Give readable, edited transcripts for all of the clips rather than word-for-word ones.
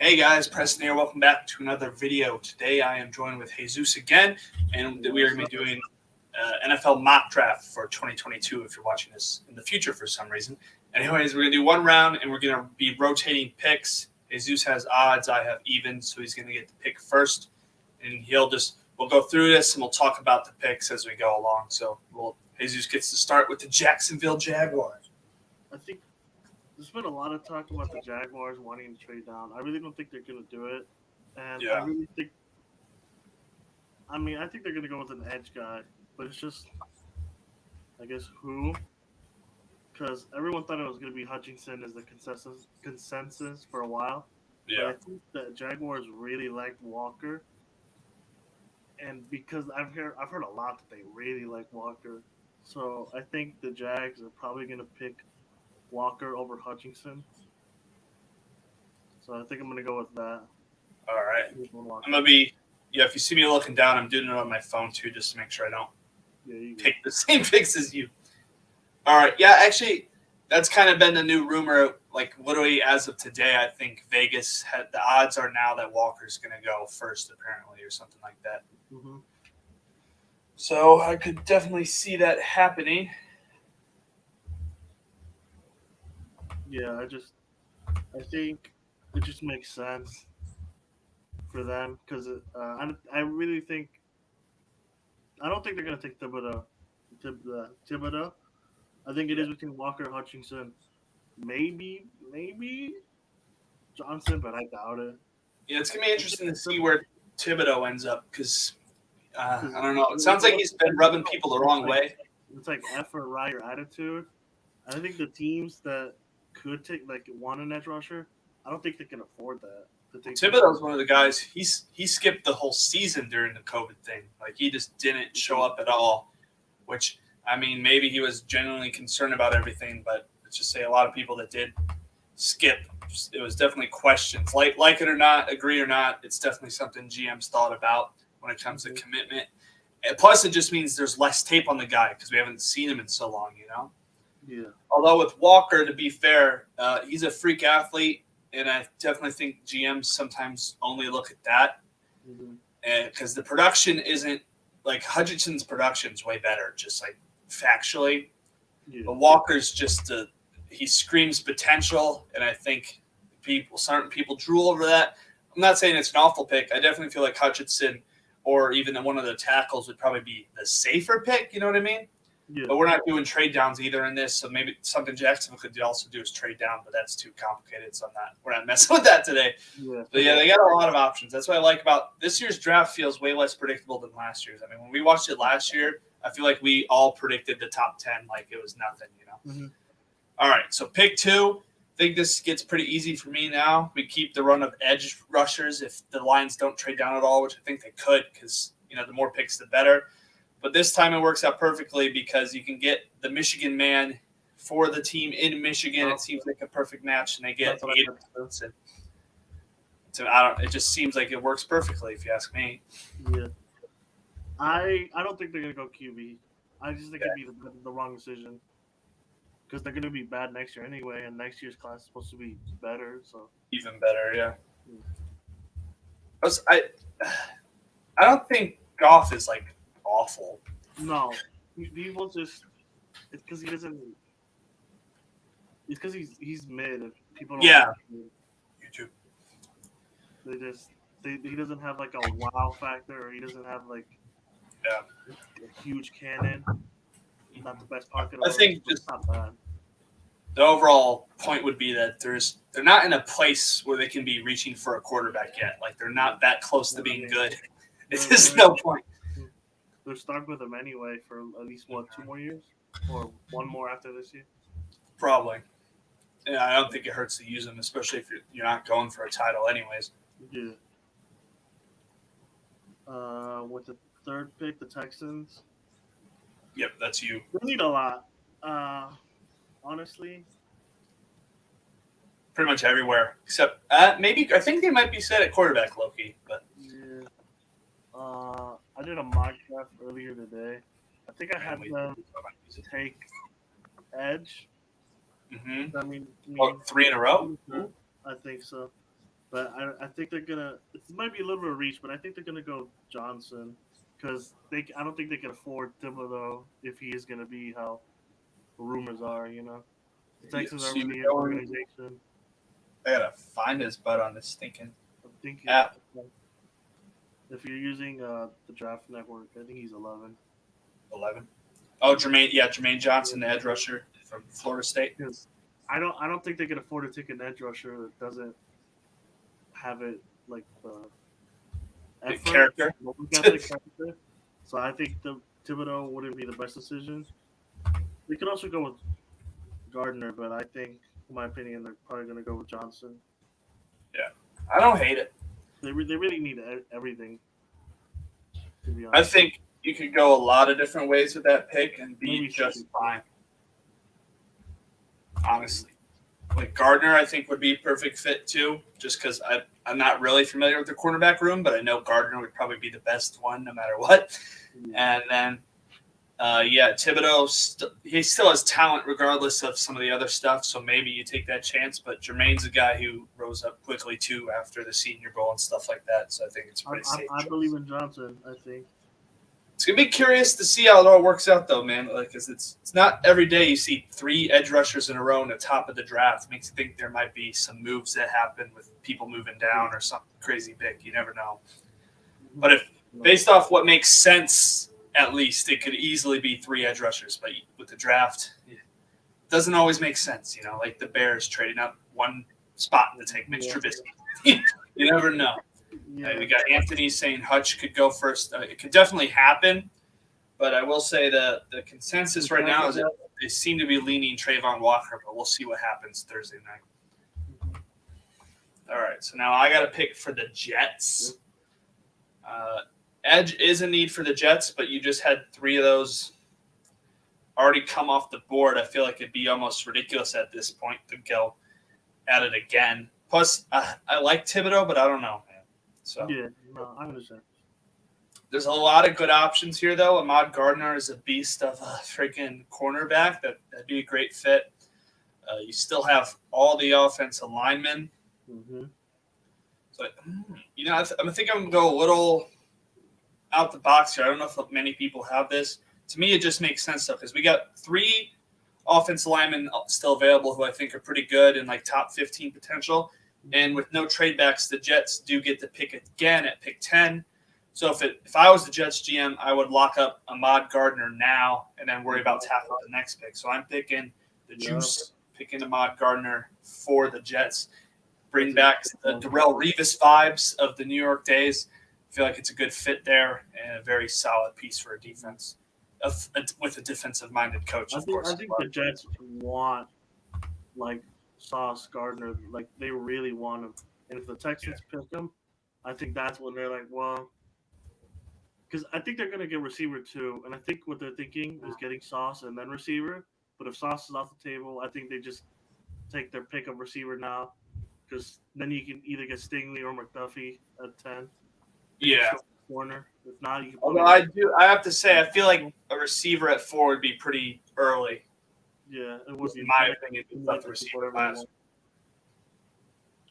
Hey guys, Preston here. Welcome back to another video. Today I am joined with Jesus again, and we are going to be doing NFL mock draft for 2022 if you're watching this in the future for some reason. Anyways, we're going to do one round, and we're going to be rotating picks. Jesus has odds, I have even, so he's going to get the pick first, and we'll go through this, and we'll talk about the picks as we go along. So Jesus gets to start with the Jacksonville Jaguars. I think there's been a lot of talk about the Jaguars wanting to trade down. I really don't think they're going to do it. And Yeah. I think they're going to go with an edge guy. But it's just, I guess, who? Because everyone thought it was going to be Hutchinson as the consensus for a while. Yeah. But I think the Jaguars really liked Walker. And because I've heard a lot that they really like Walker. So I think the Jags are probably going to pick Walker over Hutchinson. So I think I'm going to go with that. All right. I'm going to be, if you see me looking down, I'm doing it on my phone too, just to make sure I don't pick the same picks as you. All right. Yeah, actually, that's kind of been the new rumor. Like, literally, as of today, I think Vegas the odds are now that Walker's going to go first, apparently, or something like that. Mm-hmm. So I could definitely see that happening. Yeah, I think it just makes sense for them because I really think I don't think they're gonna take Thibodeau. I think it is between Walker and Hutchinson, maybe Johnson, but I doubt it. Yeah, it's gonna be interesting to see where Thibodeau ends up because I don't know. It sounds like he's been rubbing people the wrong way. It's like F or right or attitude. I think the teams that could want an edge rusher, I don't think they can afford that. Thibodeau's one of the guys. He skipped the whole season during the COVID thing. Like, he just didn't show up at all. Which, I mean, maybe he was genuinely concerned about everything, but let's just say a lot of people that did skip, it was definitely questions. Like it or not, agree or not, it's definitely something GM's thought about when it comes to commitment. And plus, it just means there's less tape on the guy because we haven't seen him in so long, you know? Yeah. Although with Walker, to be fair, he's a freak athlete, and I definitely think GMs sometimes only look at that, because the production isn't like Hutchinson's production is way better, just like factually. Yeah. But Walker's just he screams potential, and I think certain people drool over that. I'm not saying it's an awful pick. I definitely feel like Hutchinson or even one of the tackles would probably be the safer pick. You know what I mean? Yeah. But we're not doing trade downs either in this, so maybe something Jacksonville could also do is trade down, but that's too complicated, so we're not messing with that today. Yeah. But yeah, they got a lot of options. That's what I like about this year's draft. Feels way less predictable than last year's. I mean, when we watched it last year, I feel like we all predicted the top 10 like it was nothing, you know? Mm-hmm. All right, so pick 2. I think this gets pretty easy for me now. We keep the run of edge rushers if the Lions don't trade down at all, which I think they could because, the more picks, the better. But this time it works out perfectly because you can get the Michigan man for the team in Michigan. It seems like a perfect match, and they get Aiden Wilson. So it just seems like it works perfectly, if you ask me. Yeah, I don't think they're gonna go QB. I just think it'd be the wrong decision because they're gonna be bad next year anyway, and next year's class is supposed to be better. So even better, yeah. I don't think Goff is like awful. No, people just it's because he doesn't. It's because he's mid. And people don't. Yeah. YouTube. He doesn't have like a wow factor, or he doesn't have like a huge cannon. He's not the best pocket. I think just not bad. The overall point would be that they're not in a place where they can be reaching for a quarterback yet. Like, they're not that close to being good. It's just no point. They're stuck with him anyway for at least 2 more years, or one more after this year. Probably. Yeah, I don't think it hurts to use him, especially if you're not going for a title, anyways. Yeah. With the 3rd pick, the Texans. Yep, that's you. They need a lot. Honestly. Pretty much everywhere, except maybe I think they might be set at quarterback, Loki. But yeah. I did a mock draft earlier today. I think I had them take edge. Mm-hmm. I mean, 3 in a row? I think so. But I think they're gonna. It might be a little bit of reach, but I think they're gonna go Johnson because I don't think they can afford Thibodeau if he is gonna be how rumors are. The Texans are So you're really an going. organization. I gotta find his butt on this stinking I think app. if you're using the Draft Network, I think he's 11. 11. Oh, Jermaine Johnson, the edge rusher from Florida State. Because I don't think they can afford to take an edge rusher that doesn't have it like the The effort, character. work ethic character. So I think the Thibodeau wouldn't be the best decision. They could also go with Gardner, but I think, in my opinion, they're probably going to go with Johnson. Yeah, I don't hate it. They really need everything. To be I honest, think you could go a lot of different ways with that pick and be Maybe just so. fine. Honestly, like Gardner, I think would be a perfect fit too. Just because I'm not really familiar with the cornerback room, but I know Gardner would probably be the best one no matter what. And then, Thibodeau, he still has talent regardless of some of the other stuff. So maybe you take that chance. But Jermaine's a guy who rose up quickly too after the Senior Bowl and stuff like that. So I think it's a pretty safe. I believe in Johnson. I think It's gonna be curious to see how it all works out, though, man. Like, 'cause it's not every day you see 3 edge rushers in a row in the top of the draft. It makes you think there might be some moves that happen with people moving down or something crazy big. You never know. But if based off what makes sense, at least it could easily be 3 edge rushers. But with the draft, it doesn't always make sense. Like the Bears trading up one spot to take Mitch Trubisky. You never know. Yeah. We got Anthony saying Hutch could go first. It could definitely happen, but I will say the consensus right now is that they seem to be leaning Trayvon Walker, but we'll see what happens Thursday night. All right, so now I got to pick for the Jets. Edge is a need for the Jets, but you just had 3 of those already come off the board. I feel like it'd be almost ridiculous at this point to go at it again. Plus, I like Thibodeau, but I don't know. So yeah, no, I understand. There's a lot of good options here, though. Ahmad Gardner is a beast of a freaking cornerback. That'd be a great fit. You still have all the offensive linemen. Mm-hmm. So, I think I'm going to go a little out the box here. I don't know if many people have this. To me, it just makes sense, though, because we got 3 offensive linemen still available who I think are pretty good and like top 15 potential. And with no trade backs, the Jets do get to pick again at pick 10. So if I was the Jets GM, I would lock up Ahmad Gardner now and then worry about tackling the next pick. So I'm picking the juice, picking Ahmad Gardner for the Jets. Bring back the Darrelle Revis vibes of the New York days. I feel like it's a good fit there and a very solid piece for a defense with a defensive-minded coach, of course. I think the Jets want, like, Sauce Gardner, like they really want him, and if the Texans pick him, I think that's when they're like, well, because I think they're gonna get receiver too, and I think what they're thinking is getting Sauce and then receiver. But if Sauce is off the table, I think they just take their pick of receiver now, because then you can either get Stingley or McDuffie at 10. Yeah. Corner. If not, you can. Although I have to say, I feel like a receiver at 4 would be pretty early. Yeah, it would be. In my opinion, it's the receiver class.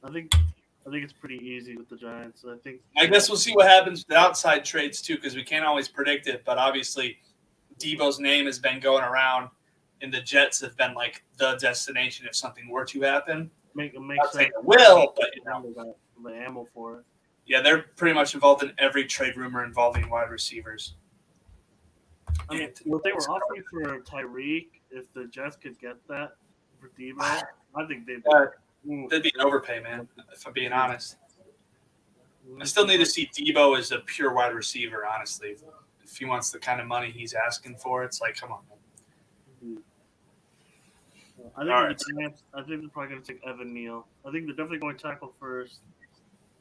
I think it's pretty easy with the Giants. I guess we'll see what happens with the outside trades too, because we can't always predict it. But obviously, Debo's name has been going around, and the Jets have been like the destination if something were to happen. Makes sense. It will, but the ammo for it. Yeah, they're pretty much involved in every trade rumor involving wide receivers. I mean, what they were offering for Tyreek, if the Jets could get that for Debo, I think they'd be an overpay, man, if I'm being honest. I still need to see Debo as a pure wide receiver, honestly. If he wants the kind of money he's asking for, it's like, come on, man. I think they're probably going to take Evan Neal. I think they're definitely going to tackle first.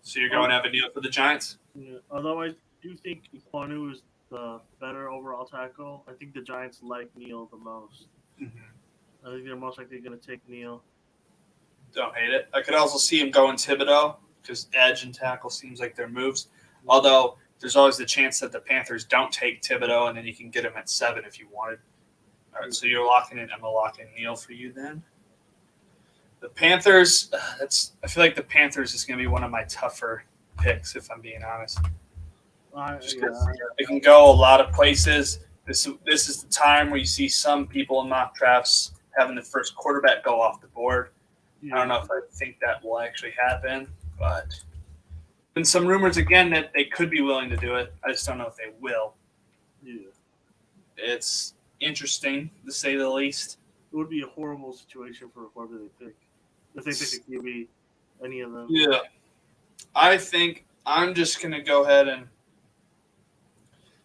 So you're going Evan Neal for the Giants? Yeah. Although I do think Iquanu is the better overall tackle, I think the Giants like Neal the most. Mm-hmm. I think they're most likely going to take Neal. Don't hate it. I could also see him going Thibodeau because edge and tackle seems like their moves. Although there's always the chance that the Panthers don't take Thibodeau and then you can get him at 7 if you wanted. All right, so you're locking in. I'm going to lock in Neal for you then. The Panthers. I feel like the Panthers is going to be one of my tougher picks, if I'm being honest. Just 'cause it can go a lot of places. This is the time where you see some people in mock drafts having the first quarterback go off the board. Yeah. I don't know if I think that will actually happen, but been some rumors again that they could be willing to do it. I just don't know if they will. Yeah. It's interesting to say the least. It would be a horrible situation for whoever they pick. If they pick a QB, any of them. Yeah. I think I'm just going to go ahead and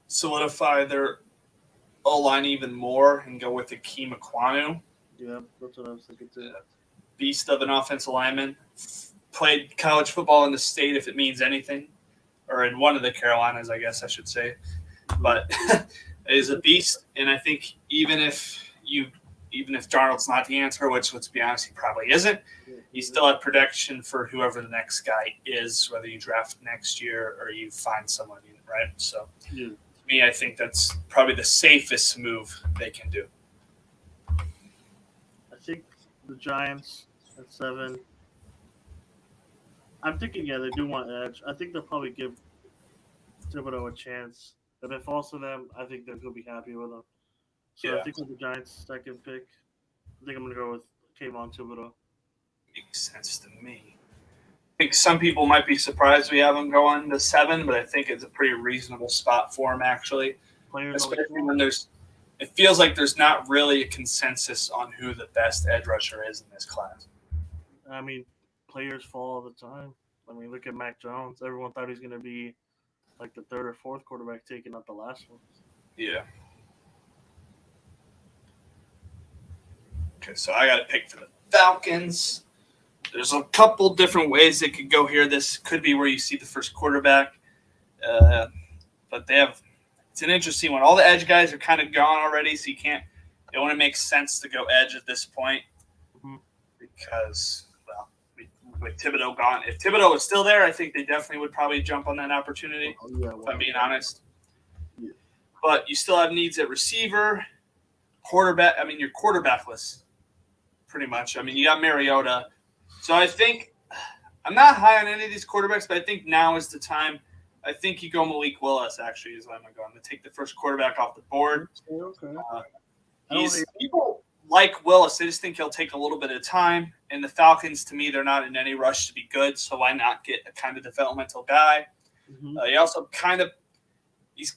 solidify their O-line even more and go with Akeem Ekwonu. Yeah, that's what I was thinking too. Beast of an offensive lineman. Played college football in the state, if it means anything, or in one of the Carolinas, I guess I should say. But is a beast, and I think even if Darnold's not the answer, which let's be honest, he probably isn't, you still have protection for whoever the next guy is, whether you draft next year or you find someone, right? So, Yeah. to me, I think that's probably the safest move they can do. I think the Giants at 7. I'm thinking, they do want edge. I think they'll probably give Thibodeau a chance. If it falls to them, I think they're going to be happy with him. So Yeah. I think with the Giants' second pick, I think I'm going to go with Kayvon Thibodeau. Makes sense to me. I think some people might be surprised we have him going to 7, but I think it's a pretty reasonable spot for him, actually. Especially when it feels like there's not really a consensus on who the best edge rusher is in this class. I mean, players fall all the time. I mean, look at Mac Jones. Everyone thought he was going to be like the third or fourth quarterback taking out the last one. Yeah. Okay, so I got to pick for the Falcons. There's a couple different ways they could go here. This could be where you see the first quarterback. But it's an interesting one. All the edge guys are kind of gone already, so it wouldn't make sense to go edge at this point because, with Thibodeau gone, if Thibodeau was still there, I think they definitely would probably jump on that opportunity, if I'm being honest. Yeah. But you still have needs at receiver, quarterback. I mean, you're quarterbackless, pretty much. I mean, you got Mariota. So I think I'm not high on any of these quarterbacks, but I think now is the time. I think you go Malik Willis, actually, is what I'm going to take the first quarterback off the board. Okay. People like Willis. I just think he'll take a little bit of time. And the Falcons, to me, they're not in any rush to be good, so why not get a kind of developmental guy? Mm-hmm. He also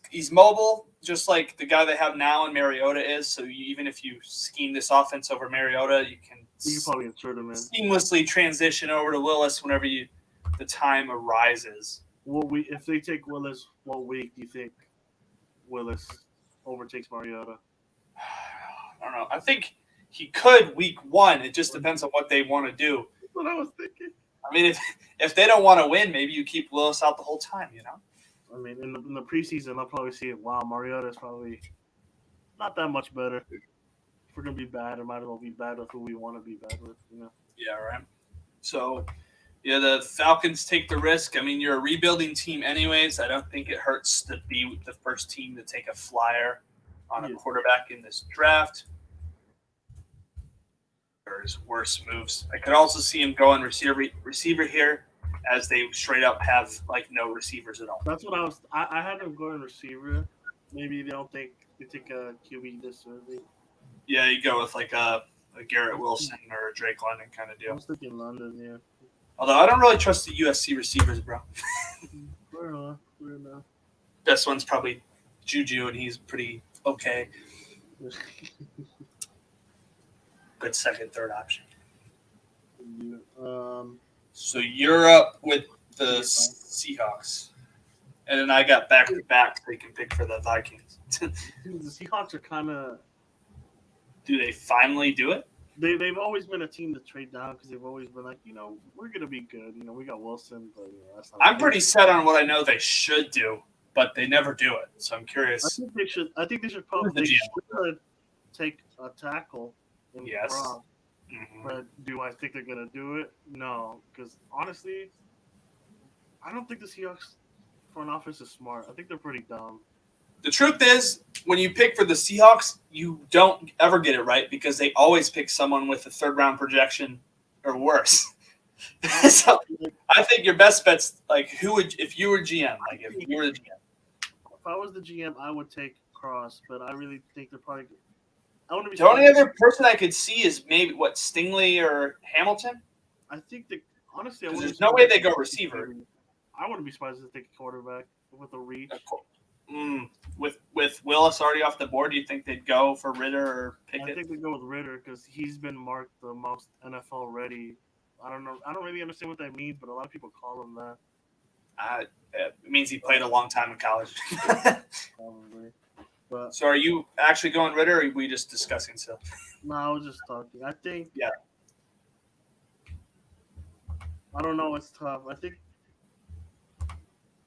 he's mobile, just like the guy they have now in Mariota is. So even if you scheme this offense over Mariota, you can probably insert him in. Seamlessly transition over to Willis whenever the time arises. If they take Willis, what week do you think Willis overtakes Mariota? I don't know. I think he could week 1. It just depends on what they want to do. That's what I was thinking. I mean, if they don't want to win, maybe you keep Willis out the whole time, I mean, in the preseason, I'll probably see it. Wow, Mariota is probably not that much better. If we're going to be bad, it might as well be bad with who we want to be bad with, Yeah, right. So, the Falcons take the risk. I mean, you're a rebuilding team anyways. I don't think it hurts to be the first team to take a flyer on a quarterback in this draft. There's worse moves. I could also see him going receiver here, as they straight up have no receivers at all. That's what I had him going receiver. Maybe they take a QB this early. Yeah, you go with a Garrett Wilson or a Drake London kind of deal. I was thinking London, yeah. Although I don't really trust the USC receivers, bro. Fair enough. Best one's probably Juju, and he's pretty okay. Good second, third option. So you're up with the Seahawks. And then I got back-to-back so you can pick for the Vikings. The Seahawks are kind of... Do they finally do it? They've always been a team to trade down because they've always been like, we're going to be good. We got Wilson, but that's not I'm pretty set on what I know they should do, but they never do it. So I'm curious. I think they should probably take a tackle in front. Mm-hmm. But do I think they're going to do it? No, because honestly, I don't think the Seahawks front office is smart. I think they're pretty dumb. The truth is, when you pick for the Seahawks, you don't ever get it right because they always pick someone with a third-round projection or worse. So I think your best bet's like who would if you were GM, like if you were the GM. If I was the GM, I would take Cross, but I really think they're probably. I wouldn't be The only surprised. other person I could see is maybe what Stingley or Hamilton. I think that honestly, I Because wouldn't there's be no way surprised. they go receiver. I wouldn't be surprised if they take a quarterback with a reach. With Willis already off the board, do you think they'd go for Ritter or I Pickett? think they go with Ritter because he's been marked the most NFL ready. I don't know. I don't really understand what that means, but a lot of people call him that. It means he played a long time in college. Probably. But So are you actually going Ritter, or are we just discussing still? no, I was just talking. I think. Yeah. I don't know. It's tough. I think.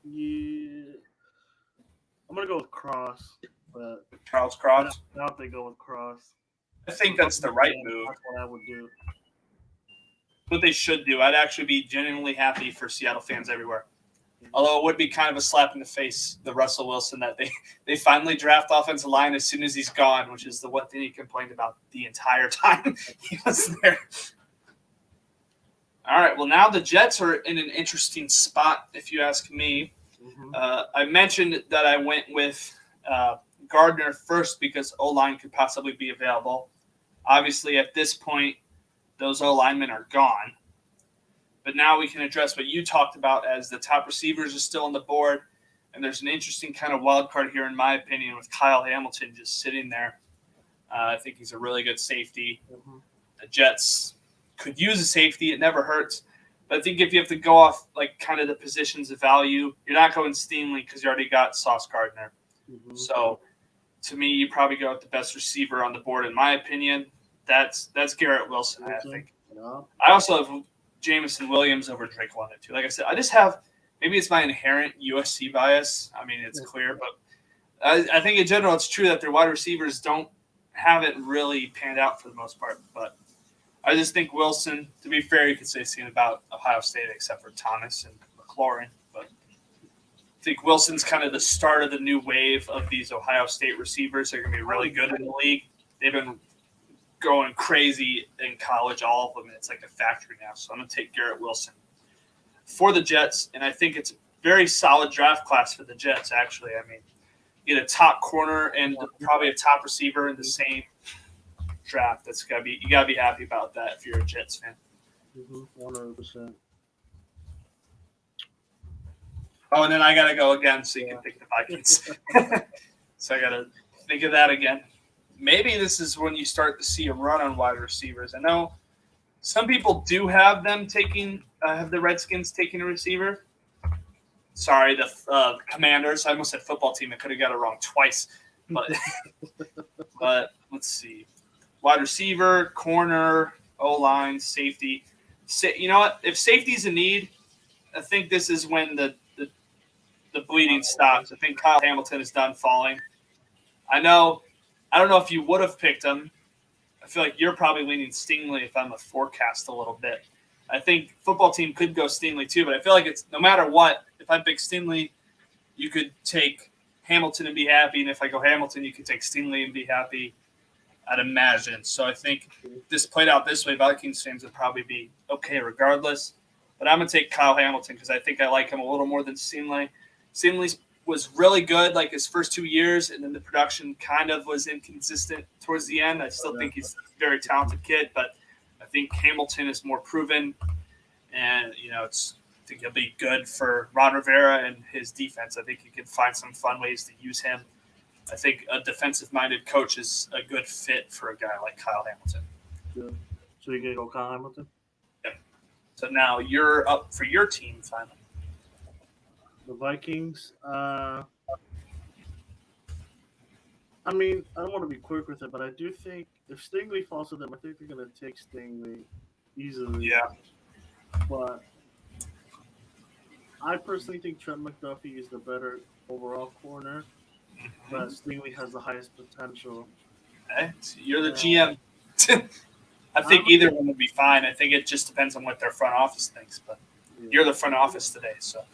Yeah, I'm gonna go with Cross, but Charles I Cross? doubt they go with Cross. I think that's the right move. That's what I would do. What they should do. I'd actually be genuinely happy for Seattle fans everywhere. Although it would be kind of a slap in the face, the Russell Wilson, that they finally draft offensive line as soon as he's gone, which is the one thing he complained about the entire time he was there. All right, well, now the Jets are in an interesting spot, if you ask me. Mm-hmm. I mentioned that I went with Gardner first because O-line could possibly be available. Obviously, at this point, those O-linemen are gone. But now we can address what you talked about as the top receivers are still on the board. And there's an interesting kind of wild card here, in my opinion, with Kyle Hamilton just sitting there. I think he's a really good safety. Mm-hmm. The Jets could use a safety. It never hurts. But I think if you have to go off like kind of the positions of value, you're not going Stingley because you already got Sauce Gardner. Mm-hmm. So to me, you probably go with the best receiver on the board, in my opinion. That's Garrett Wilson, I think. Yeah. I also have Jameson Williams over Drake London, too. Like I said, I just have – maybe it's my inherent USC bias. I mean, it's clear. But I think in general it's true that their wide receivers haven't really panned out for the most part. But I just think Wilson, to be fair, you could say same about Ohio State except for Thomas and McLaurin. But I think Wilson's kind of the start of the new wave of these Ohio State receivers. They're going to be really good in the league. They've been going crazy in college, all of them, and it's like a factory now. So I'm going to take Garrett Wilson for the Jets, and I think it's a very solid draft class for the Jets, actually. I mean, you get a top corner and probably a top receiver in the same draft. You got to be happy about that if you're a Jets fan. 100%. Oh, and then I got to go again so you can pick the Vikings. So I got to think of that again. Maybe this is when you start to see a run on wide receivers. I know some people do have them have the Redskins taking a receiver. Sorry, the Commanders. I almost said football team. I could have got it wrong twice. But let's see. Wide receiver, corner, O-line, safety. You know what? If safety's a need, I think this is when the bleeding stops. I think Kyle Hamilton is done falling. I don't know if you would have picked him. I feel like you're probably leaning Stingley if I'm a forecast a little bit. I think football team could go Stingley too, but I feel like it's no matter what, if I pick Stingley, you could take Hamilton and be happy. And if I go Hamilton, you could take Stingley and be happy, I'd imagine. So I think if this played out this way, Vikings fans would probably be okay regardless. But I'm going to take Kyle Hamilton because I think I like him a little more than Stingley. Stingley was really good like his first 2 years, and then the production kind of was inconsistent towards the end. I still think he's a very talented kid, but I think Hamilton is more proven, and I think he'll be good for Ron Rivera and his defense. I think he can find some fun ways to use him. I think a defensive-minded coach is a good fit for a guy like Kyle Hamilton. Good. So you're going to go Kyle Hamilton? Yep. So now you're up for your team finally. The Vikings. I mean, I don't want to be quick with it, but I do think if Stingley falls to them, I think they're going to take Stingley easily. Yeah. But I personally think Trent McDuffie is the better overall corner, but Stingley has the highest potential. Okay. So you're the GM. I think either one would be fine. I think it just depends on what their front office thinks, but you're the front office today, so.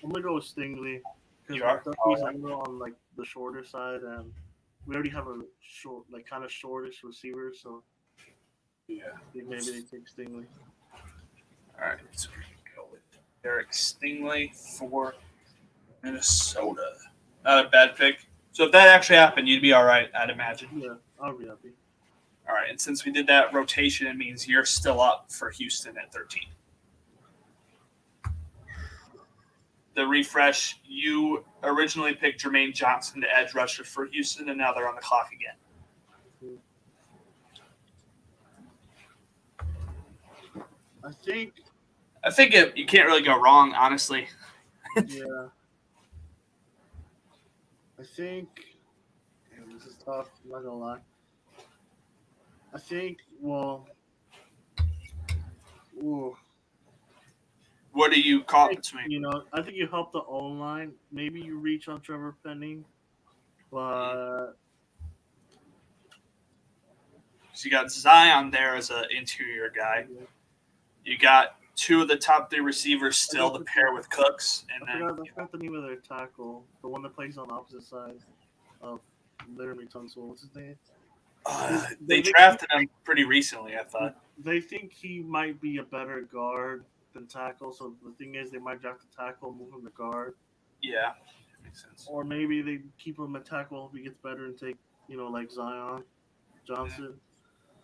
I'm gonna go with Stingley. You are? He's on like the shorter side, and we already have a short, like kind of shortish receiver. So Yeah. I think maybe they take Stingley. All right. So we can go with Derek Stingley for Minnesota. Not a bad pick. So if that actually happened, you'd be all right, I'd imagine. Yeah, I'll be happy. All right. And since we did that rotation, it means you're still up for Houston at 13. The refresh, you originally picked Jermaine Johnson to edge rusher for Houston, and now they're on the clock again. I think You can't really go wrong, honestly. yeah. I think damn, this is tough, I'm not gonna lie. I think ooh, What do you caught between? I think you help the O line. Maybe you reach on Trevor Penning, but So you got Zion there as an interior guy. You got two of the top 3 receivers still to pair with Cooks, and I then forgot the name of their tackle, the one that plays on the opposite side of Laramie Tunsil. What's his name? they drafted him pretty recently. I thought. They think he might be a better guard than tackle. So the thing is, they might draft the tackle, move him to guard. Yeah, makes sense. Or maybe they keep him at tackle if he gets better and take like Zion Johnson.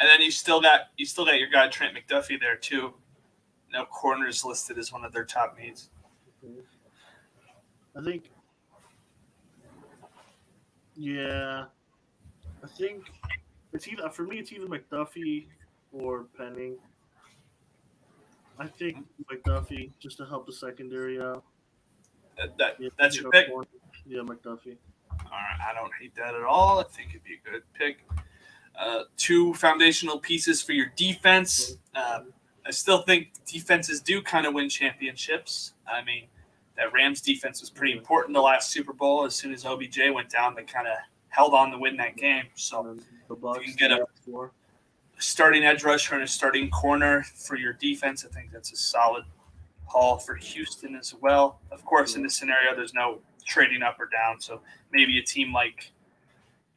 And then you still got your guy Trent McDuffie there too. No corners listed as one of their top needs. I think. Yeah, I think it's either for me. It's either McDuffie or Penning. I think McDuffie just to help the secondary out. That's your pick. Yeah, McDuffie. All right, I don't hate that at all. I think it'd be a good pick. 2 foundational pieces for your defense. I still think defenses do kind of win championships. I mean, that Rams defense was pretty important the last Super Bowl. As soon as OBJ went down, they kind of held on to win that game. So the Bucs, if you can get a starting edge rusher and a starting corner for your defense, I think that's a solid haul for Houston as well. Of course, in this scenario, there's no trading up or down. So maybe a team like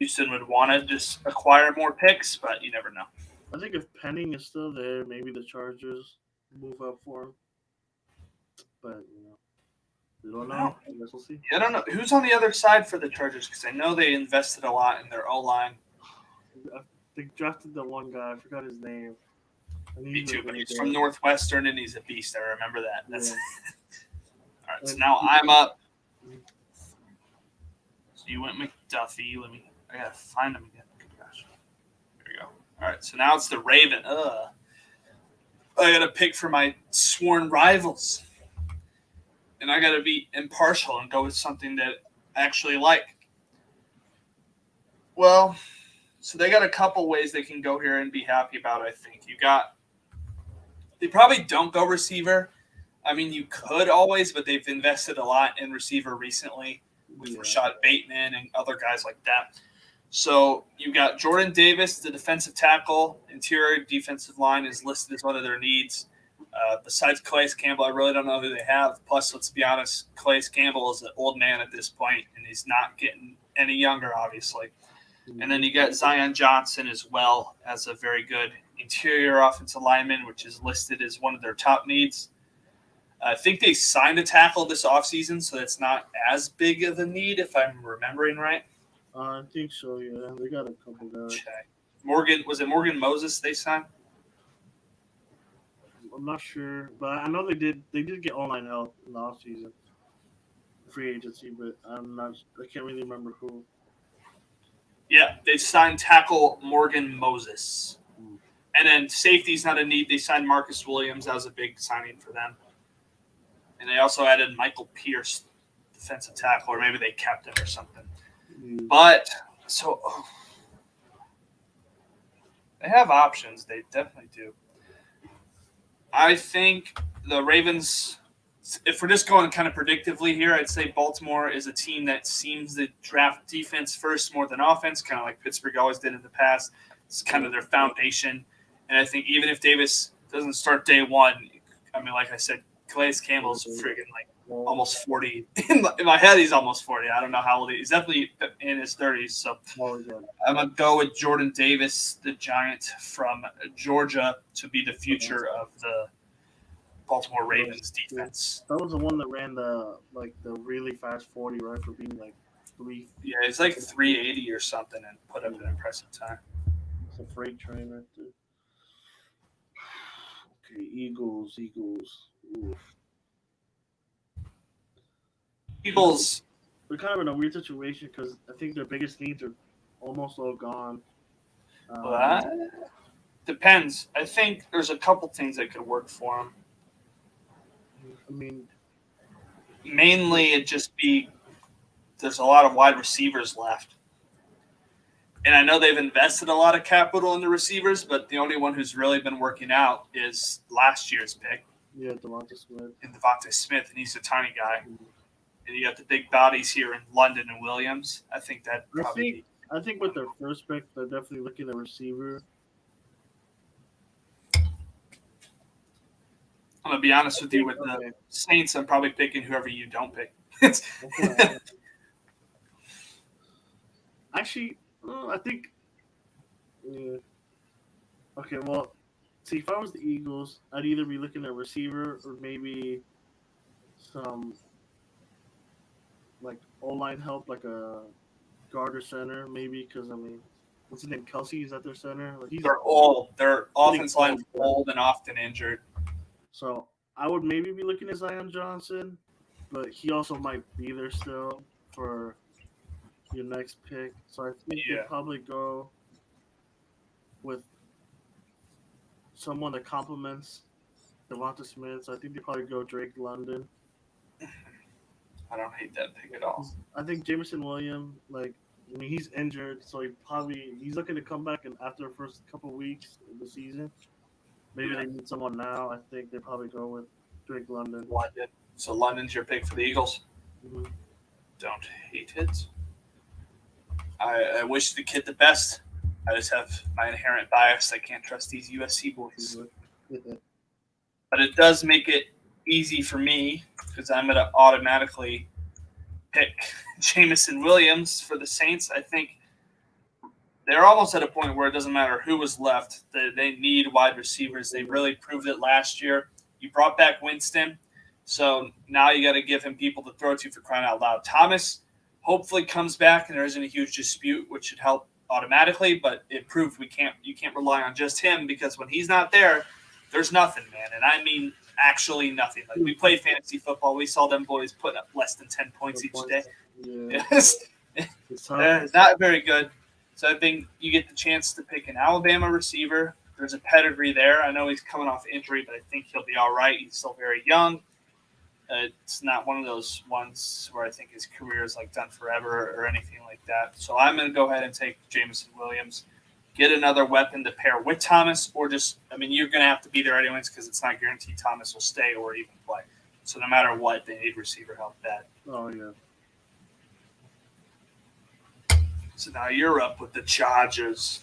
Houston would want to just acquire more picks, but you never know. I think if Penning is still there, maybe the Chargers move up for him. But we don't know. I guess we'll see. I don't know who's on the other side for the Chargers because I know they invested a lot in their O line. They drafted the one guy. I forgot his name. Me too, but he's from Northwestern and he's a beast. I remember that. That's yeah. All right. So now I'm up. So you went McDuffie. I gotta find him again. Gosh. There we go. All right. So now it's the Raven. I gotta pick for my sworn rivals, and I gotta be impartial and go with something that I actually like. Well, so they got a couple ways they can go here and be happy about it, I think. They probably don't go receiver. I mean, you could always, but they've invested a lot in receiver recently with Rashad Bateman and other guys like that. So you got Jordan Davis, the defensive tackle, interior defensive line is listed as one of their needs. Besides Calais Campbell, I really don't know who they have. Plus, let's be honest, Calais Campbell is an old man at this point, and he's not getting any younger, obviously. And then you got Zion Johnson as well as a very good interior offensive lineman, which is listed as one of their top needs. I think they signed a tackle this offseason, so it's not as big of a need if I'm remembering right. I think so, yeah. They got a couple guys. Okay. Was it Morgan Moses they signed? I'm not sure, but I know they did get online help in the offseason. Free agency, but I can't really remember who. Yeah, they signed tackle Morgan Moses. And then safety's not a need. They signed Marcus Williams. That was a big signing for them. And they also added Michael Pierce, defensive tackle, or maybe they kept him or something. But, they have options. They definitely do. I think the Ravens, if we're just going kind of predictively here, I'd say Baltimore is a team that seems to draft defense first more than offense, kind of like Pittsburgh always did in the past. It's kind of their foundation. And I think even if Davis doesn't start day one, I mean, like I said, Calais Campbell's friggin' like Well, almost 40. In my head, he's almost 40. I don't know how old he is. He's definitely in his 30s. So I'm going to go with Jordan Davis, the Giant from Georgia, to be the future of the Baltimore Ravens defense. That was the one that ran the really fast 40, right? For being like 3. Yeah, he's like 380 or something and put up an impressive time. It's a freight train right there. Okay, Eagles. Oof. Eagles. They're kind of in a weird situation because I think their biggest needs are almost all gone. Depends. I think there's a couple things that could work for them. I mean, mainly it just be there's a lot of wide receivers left. And I know they've invested a lot of capital in the receivers, but the only one who's really been working out is last year's pick. Yeah, Devonta Smith. And Devonta Smith, and he's a tiny guy. And you got the big bodies here in London and Williams. I think that probably. I think with their first pick, they're definitely looking at a receiver. I'm gonna be honest with you. With the Saints, I'm probably picking whoever you don't pick. Actually, I think. Yeah. Okay, well, see, if I was the Eagles, I'd either be looking at receiver or maybe some like O-line help, like a guard or center, maybe. Because I mean, what's his name? Kelsey is at their center. Like, they're old. Their offense line's old and often injured. So I would maybe be looking at Zion Johnson, but he also might be there still for your next pick. So I think you'll probably go with someone that complements Devonta Smith. So I think they probably go Drake London. I don't hate that pick at all. I think Jameson Williams, he's injured, so he's looking to come back after the first couple weeks of the season. Maybe they need someone now. I think they probably go with Drake London. So London's your pick for the Eagles? Mm-hmm. Don't hate it. I wish the kid the best. I just have my inherent bias. I can't trust these USC boys. But it does make it easy for me because I'm going to automatically pick Jameson Williams for the Saints. I think they're almost at a point where it doesn't matter who was left. They need wide receivers. They really proved it last year. You brought back Winston, so now you got to give him people to throw to for crying out loud. Thomas hopefully comes back and there isn't a huge dispute, which should help automatically, but it proved you can't rely on just him because when he's not there, there's nothing, man. And I mean actually nothing. Like we play fantasy football, we saw them boys put up less than 10 points each day. Yeah. It's not very good. So I think you get the chance to pick an Alabama receiver. There's a pedigree there. I know he's coming off injury, but I think he'll be all right. He's still very young. It's not one of those ones where I think his career is like done forever or anything like that. So I'm going to go ahead and take Jameson Williams, get another weapon to pair with Thomas, or you're going to have to be there anyways because it's not guaranteed Thomas will stay or even play. So no matter what, they need receiver help that. Oh, yeah. So now you're up with the Chargers.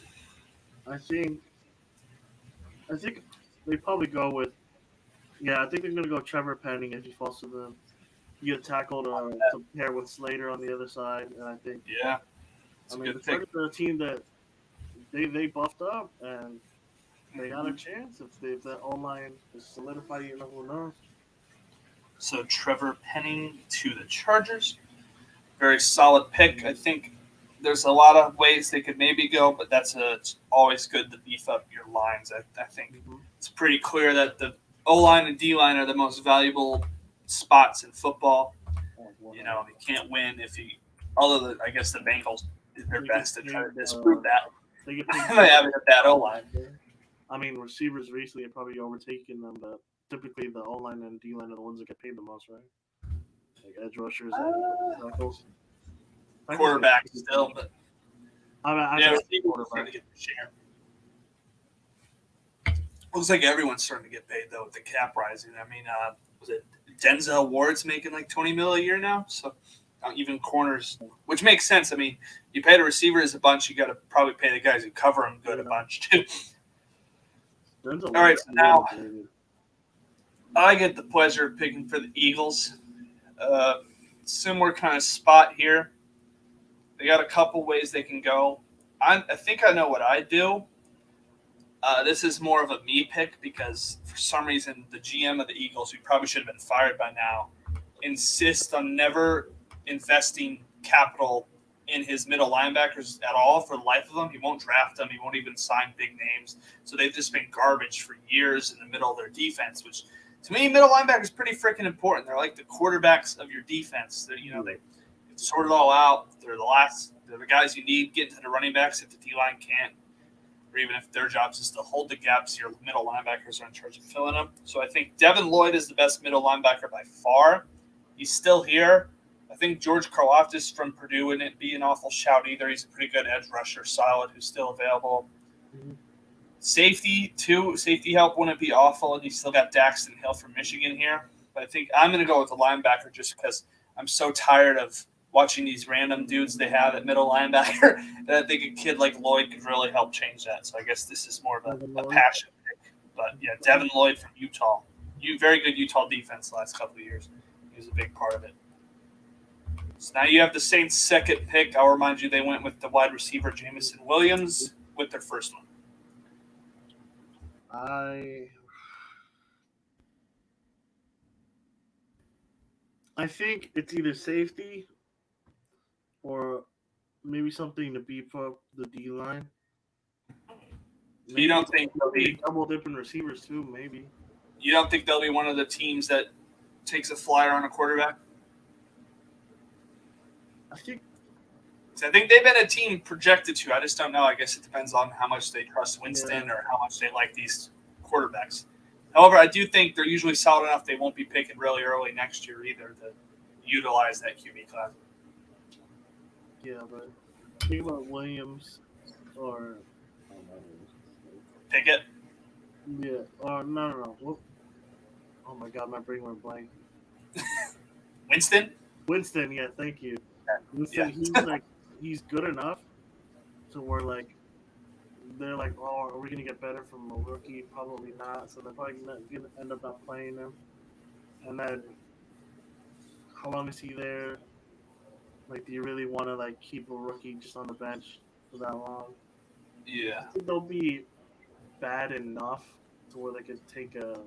I think they probably go with. Yeah, I think they're going to go Trevor Penning if he falls to them. You get tackled to pair with Slater on the other side, and I think. Yeah. The Chargers are a team that they buffed up and they got a chance if that O-line is solidified. You know, who knows? So Trevor Penning to the Chargers. Very solid pick. I think there's a lot of ways they could maybe go, but it's always good to beef up your lines. I think it's pretty clear that the O-line and D-line are the most valuable spots in football. You know, you can't win if you – although I guess the Bengals did their best to try to disprove that. They have a bad O-line. I mean, receivers recently have probably overtaken them, but typically the O-line and D-line are the ones that get paid the most, right? Like edge rushers and tackles. Quarterback still, but receivers starting to get the share. Looks like everyone's starting to get paid though with the cap rising. I mean, was it Denzel Ward's making like $20 million a year now? So even corners, which makes sense. I mean, you pay the receivers a bunch, you got to probably pay the guys who cover them good a bunch too. All right, so now I get the pleasure of picking for the Eagles. Uh, Similar kind of spot here. They got a couple ways they can go. I think I know what I do. This is more of a me pick because for some reason the GM of the Eagles, who probably should have been fired by now, insists on never investing capital in his middle linebackers at all for the life of them. He won't draft them. He won't even sign big names. So they've just been garbage for years in the middle of their defense, which to me, middle linebacker is pretty freaking important. They're like the quarterbacks of your defense. They sort it all out. They're the guys you need getting to the running backs if the D line can't, or even if their job is to hold the gaps, your middle linebackers are in charge of filling them. So I think Devin Lloyd is the best middle linebacker by far. He's still here. I think George Karlaftis from Purdue wouldn't be an awful shout either. He's a pretty good edge rusher, solid, who's still available. Mm-hmm. Safety help wouldn't be awful, and you still got Daxton Hill from Michigan here. But I think I'm going to go with the linebacker just because I'm so tired of watching these random dudes they have at middle linebacker that I think a kid like Lloyd could really help change that. So I guess this is more of a passion pick. But yeah, Devin Lloyd from Utah. Very good Utah defense the last couple of years. He was a big part of it. So now you have the Saints' second pick. I'll remind you they went with the wide receiver Jameson Williams with their first one. I think it's either safety or maybe something to beef up the D line. You don't think they'll be double dipping receivers too? Maybe. You don't think they'll be one of the teams that takes a flyer on a quarterback? I think they've been a team projected to. I just don't know. I guess it depends on how much they trust Winston or how much they like these quarterbacks. However, I do think they're usually solid enough they won't be picking really early next year either to utilize that QB class. Yeah, but think about Williams or Pickett. Yeah, or no. Oh my God, my brain went blank. Winston, yeah, thank you. Winston, he's good enough to where they're like, oh, are we gonna get better from a rookie? Probably not. So they're probably gonna end up not playing him. And then, how long is he there? Like, do you really want to keep a rookie just on the bench for that long? Yeah, I think they'll be bad enough to where they could take a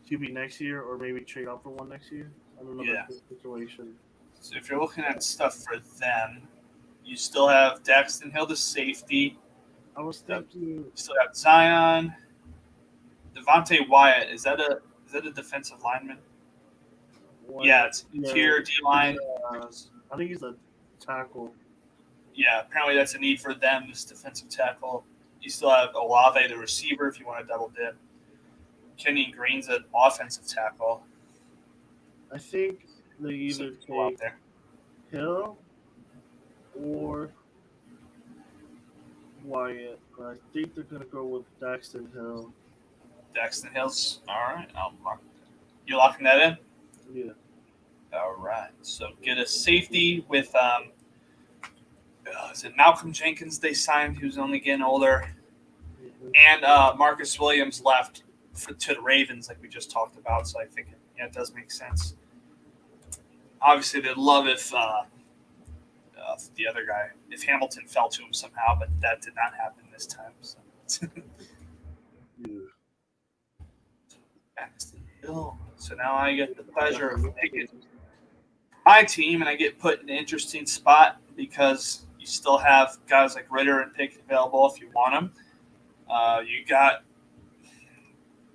QB next year, or maybe trade up for one next year. I don't know the situation. So if you're looking at stuff for them, you still have Daxton Hill, the safety. I was thinking. You still have Zion, Devontae Wyatt. Is that a defensive lineman? Yeah, it's interior D line. I think he's a tackle. Yeah, apparently that's a need for them, this defensive tackle. You still have Olave, the receiver, if you want to double dip. Kenyon Green's an offensive tackle. I think they either take Hill or Wyatt. But I think they're going to go with Daxton Hill. Daxton Hill's all right. You locking that in? Yeah. All right. So get a safety with is it Malcolm Jenkins they signed, who's only getting older, and Marcus Williams left to the Ravens, like we just talked about. So I think it does make sense. Obviously, they'd love if the other guy, if Hamilton fell to him somehow, but that did not happen this time. So. So now I get the pleasure of picking my team, and I get put in an interesting spot because you still have guys like Ritter and Pickett available if you want them. You got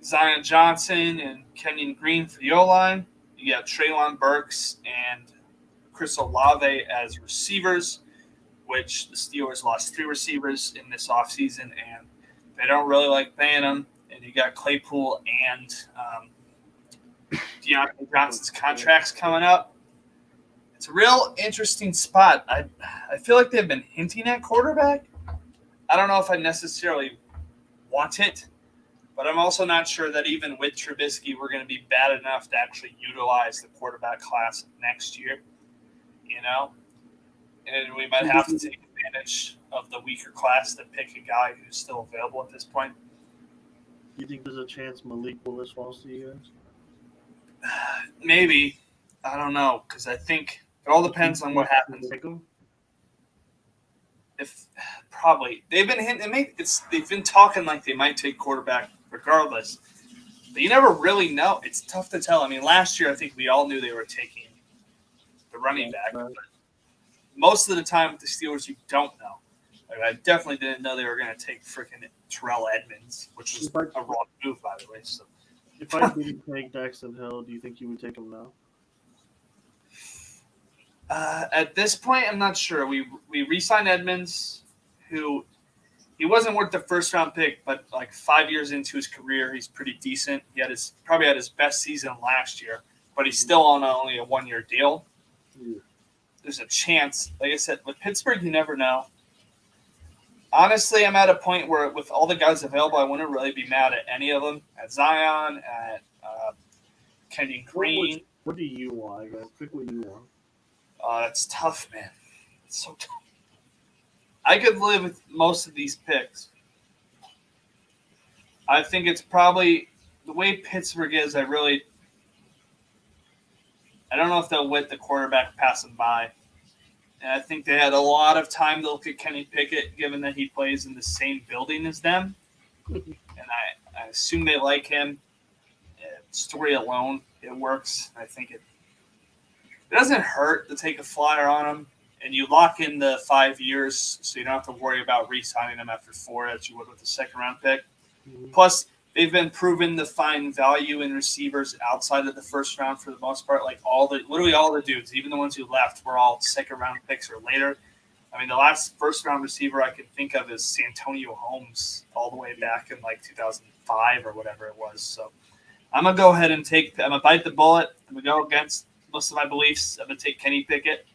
Zion Johnson and Kenyon Green for the O-line. You got Treylon Burks and Chris Olave as receivers, which the Steelers lost 3 receivers in this offseason, and they don't really like paying them. And you got Claypool and Deontay Johnson's contracts coming up. It's a real interesting spot. I feel like they've been hinting at quarterback. I don't know if I necessarily want it, but I'm also not sure that even with Trubisky, we're going to be bad enough to actually utilize the quarterback class next year, And we might have to take advantage of the weaker class to pick a guy who's still available at this point. Do you think there's a chance Malik Willis falls to you guys? Maybe. I don't know, because I think it all depends on what happens. Take him? If probably they've been hinting, they've been talking like they might take quarterback regardless, but you never really know. It's tough to tell. I mean, last year I think we all knew they were taking the running back, but most of the time with the Steelers you don't know. Like, I definitely didn't know they were going to take freaking Terrell Edmonds, which was a wrong move, by the way. So if I didn't take Daxton Hill, do you think you would take him now? At this point, I'm not sure. We re-signed Edmonds, who he wasn't worth the first round pick, but like 5 years into his career, he's pretty decent. He had probably had his best season last year, but he's still on only a 1 year deal. Yeah. There's a chance. Like I said, with Pittsburgh, you never know. Honestly, I'm at a point where with all the guys available, I wouldn't really be mad at any of them. At Zion, at Kenyon Green. What do you want? I guess pick what you want. That's tough, man. It's so tough. I could live with most of these picks. I think it's probably the way Pittsburgh is. I don't know if they'll let the quarterback pass them by. And I think they had a lot of time to look at Kenny Pickett, given that he plays in the same building as them. And I assume they like him. Story alone, it works. I think it doesn't hurt to take a flyer on him. And you lock in the 5 years, so you don't have to worry about re-signing him after 4 as you would with the second-round pick. Mm-hmm. Plus, they've been proven to find value in receivers outside of the first round for the most part. Like literally all the dudes, even the ones who left, were all second-round picks or later. I mean, the last first-round receiver I can think of is Santonio Holmes, all the way back in like 2005 or whatever it was. So I'm gonna go ahead and I'm gonna bite the bullet. I'm gonna go against most of my beliefs. I'm gonna take Kenny Pickett.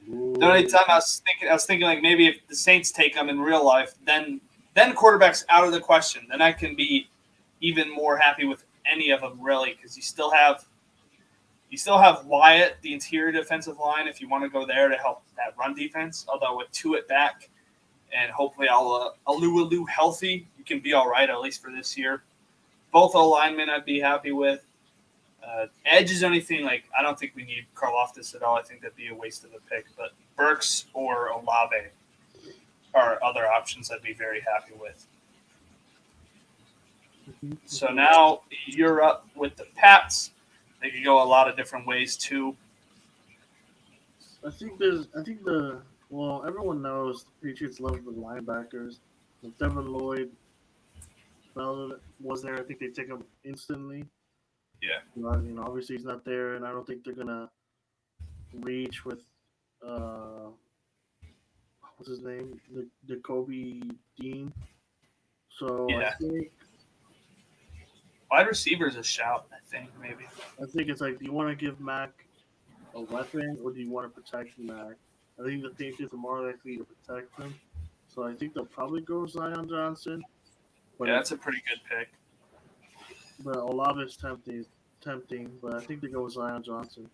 The only time I was thinking like maybe if the Saints take him in real life, then quarterback's out of the question. Then I can be even more happy with any of them really, because you still have Wyatt, the interior defensive line, if you want to go there to help that run defense. Although with two at back and hopefully Alu healthy, you can be all right at least for this year. Both alignment I'd be happy with. Edge is anything like I don't think we need Karlaftis at all. I think that'd be a waste of a pick. But Burks or Olave are other options I'd be very happy with. So now you're up with the Pats. They could go a lot of different ways too. Everyone knows the Patriots love the linebackers. If Devin Lloyd was there, I think they'd take him instantly. Yeah. Obviously he's not there, and I don't think they're gonna reach with what's his name, the Kobe Dean. So yeah. I think wide receiver is a shout. I think maybe. I think it's like, do you want to give Mac a weapon or do you want to protect Mac? I think the Patriots are more likely to protect him, so I think they'll probably go Zion Johnson. But yeah, that's a pretty good pick. But Olave is tempting, but I think they go with Zion Johnson.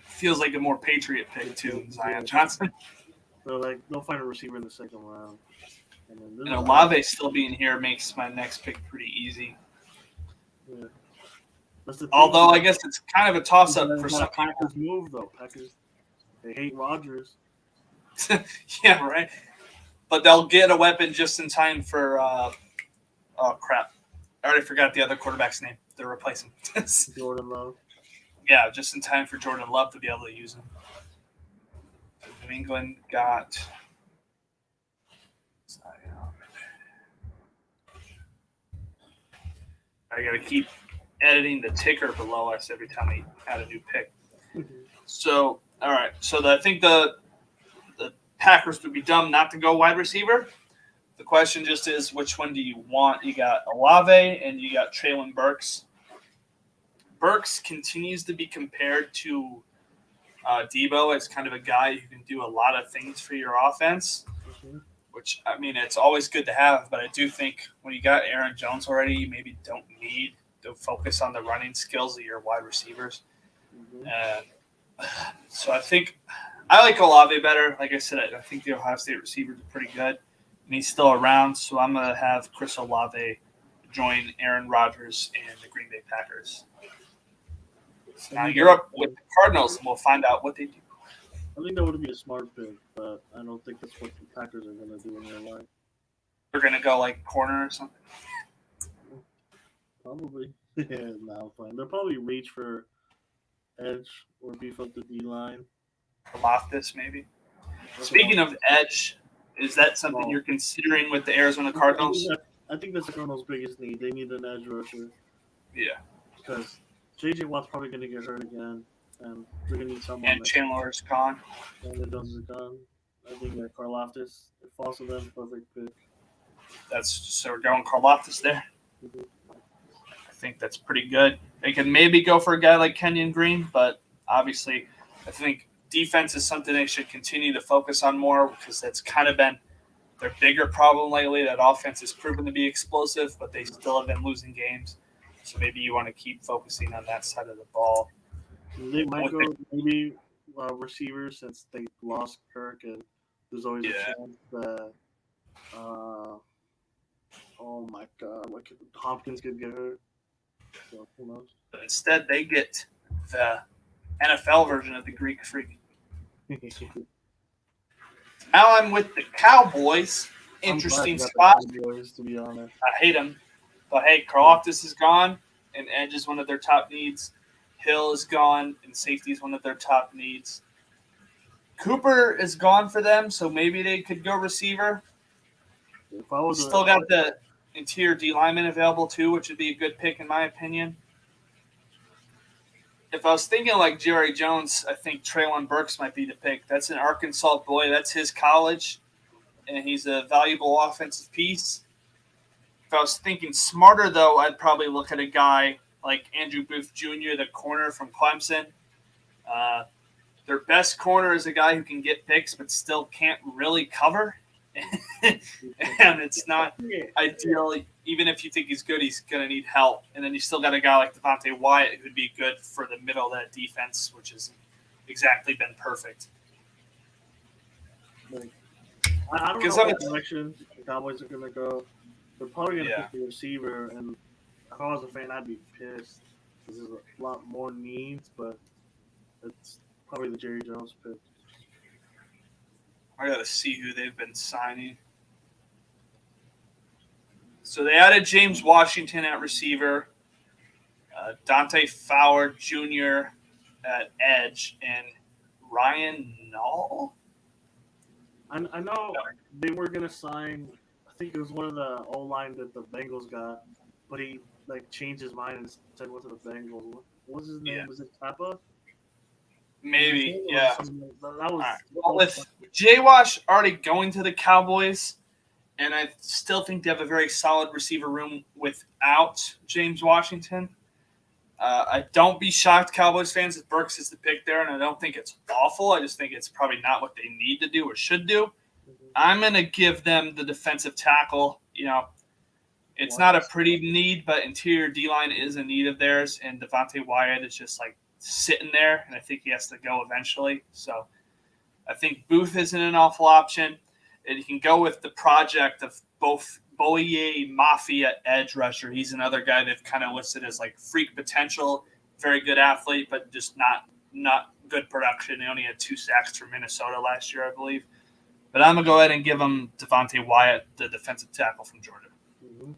Feels like a more Patriot pick too than Zion Johnson. So they'll find a receiver in the second round. And Olave still being here makes my next pick pretty easy. Yeah. Although I guess it's kind of a toss-up for some Packers move though. Packers, they hate Rodgers. Yeah, right. But they'll get a weapon just in time for. Oh crap! I already forgot the other quarterback's name. They're replacing Jordan Love. Yeah, just in time for Jordan Love to be able to use him. New England got. I got to keep editing the ticker below us every time we add a new pick. So, all right. So I think the Packers would be dumb not to go wide receiver. The question just is, which one do you want? You got Olave and you got Treylon Burks. Burks continues to be compared to Debo as kind of a guy who can do a lot of things for your offense, which, I mean, it's always good to have. But I do think when you got Aaron Jones already, you maybe don't need to focus on the running skills of your wide receivers. So I think I like Olave better. Like I said, I think the Ohio State receivers are pretty good. And he's still around, so I'm going to have Chris Olave join Aaron Rodgers and the Green Bay Packers. So now think you're that- up with the Cardinals, and we'll find out what they do. I think that would be a smart pick, but I don't think that's what the Packers are going to do in their life. They're going to go like corner or something. Probably. Yeah, now fine. They'll probably reach for edge or beef up the D line. Loftus, maybe. Speaking of edge, is that something you're considering with the Arizona Cardinals? I think that's the Cardinals' biggest need. They need an edge rusher. Yeah. Because J.J. Watt's probably going to get hurt again, and they're going to need someone. And Chandler's gone. Chandler Jones is gone. I think that Karlaftis, it falls to them, perfect pick. So we're going Karlaftis there. Mhm. I think that's pretty good. They can maybe go for a guy like Kenyon Green, but obviously I think defense is something they should continue to focus on more because that's kind of been their bigger problem lately. That offense has proven to be explosive, but they still have been losing games. So maybe you want to keep focusing on that side of the ball. They might go maybe receivers since they lost Kirk, and there's always a chance that oh my God, like Hopkins could get hurt. So who knows? But instead, they get the NFL version of the Greek Freak. Now I'm with the Cowboys. Interesting spot. Cowboys, to be honest. I hate them. But hey, Karlaftis is gone, and edge is one of their top needs. Hill is gone, and safety is one of their top needs. Cooper is gone for them, so maybe they could go receiver. If I was Still got the interior D lineman available too, which would be a good pick in my opinion. If I was thinking like Jerry Jones, I think Traylon Burks might be the pick. That's an Arkansas boy. That's his college, and he's a valuable offensive piece. If I was thinking smarter, though, I'd probably look at a guy like Andrew Booth Jr., the corner from Clemson. Their best corner is a guy who can get picks but still can't really cover. And it's not ideal. Even if you think he's good, he's going to need help. And then you still got a guy like Devontae Wyatt who'd be good for the middle of that defense, which has exactly been perfect. I don't know what direction the Cowboys are going to go. They're probably going to pick the receiver, and if I was a fan, I'd be pissed because there's a lot more needs, but it's probably the Jerry Jones pick. I got to see who they've been signing. So they added James Washington at receiver, Dante Fowler Jr. at edge, and Ryan Nall. I know they were going to sign, I think it was one of the O-line that the Bengals got, but he changed his mind and said went to the Bengals. What was his name? Was it Tappa? Maybe, yeah. That was well, with J-Wash already going to the Cowboys, and I still think they have a very solid receiver room without James Washington. I don't be shocked, Cowboys fans, if Burks is the pick there, and I don't think it's awful. I just think it's probably not what they need to do or should do. Mm-hmm. I'm going to give them the defensive tackle. It's not a pretty need, but interior D-line is a need of theirs, and Devontae Wyatt is just sitting there, and I think he has to go eventually. So I think Booth isn't an awful option. And you can go with the project of both Boye Mafia edge rusher. He's another guy they've kind of listed as freak potential, very good athlete, but just not good production. He only had 2 sacks for Minnesota last year, I believe. But I'm going to go ahead and give him Devontae Wyatt, the defensive tackle from Georgia. Mm-hmm.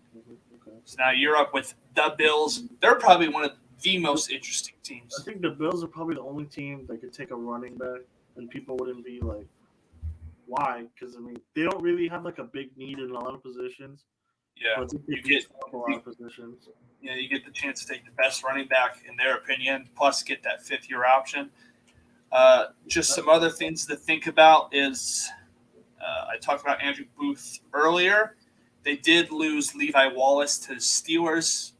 Okay. So now you're up with the Bills. They're probably one of the most interesting teams. I think the Bills are probably the only team that could take a running back, and people wouldn't be like, why? Because, they don't really have a big need in a lot of positions. Yeah, but you get a lot of positions. Yeah, you get the chance to take the best running back, in their opinion, plus get that 5th-year option. Just some other things to think about is I talked about Andrew Booth earlier. They did lose Levi Wallace to the Steelers,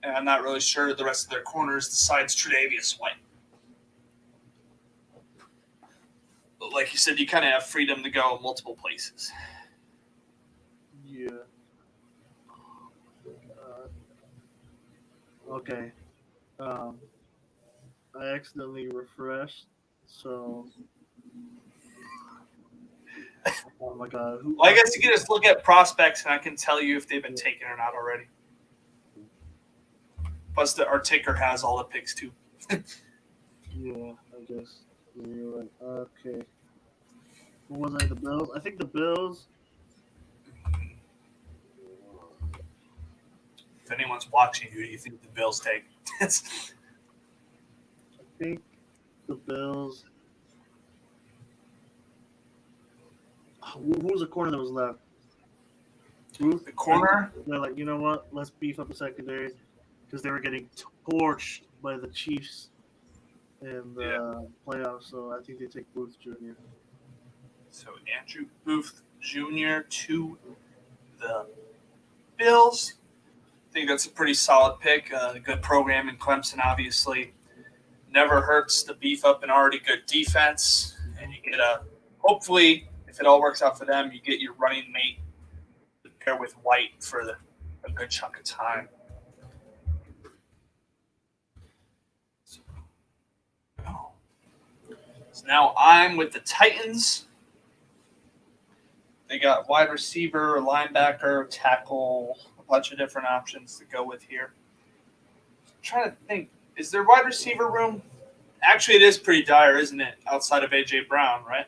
and I'm not really sure the rest of their corners besides Tre'Davious White. But like you said, you kind of have freedom to go multiple places. Yeah. Okay. I accidentally refreshed, so. Oh my God. Well, I guess you can just look at prospects, and I can tell you if they've been taken or not already. Plus, our ticker has all the picks too. Yeah, I guess. Yeah, you're right. Okay. What was I? The Bills? I think the Bills. If anyone's watching, who do you think the Bills take? I think the Bills. Who was the corner that was left? Ruth. The corner. They're like, you know what? Let's beef up the secondary because they were getting torched by the Chiefs in Yeah. the playoffs. So I think they take Booth Jr. So Andrew Booth Jr. to the Bills. I think that's a pretty solid pick. A good program in Clemson, obviously. Never hurts to beef up an already good defense. And you get hopefully, if it all works out for them, you get your running mate to pair with White for a good chunk of time. So now I'm with the Titans. They got wide receiver, linebacker, tackle, a bunch of different options to go with here. I'm trying to think, is there wide receiver room? Actually, it is pretty dire, isn't it? Outside of A.J. Brown, right?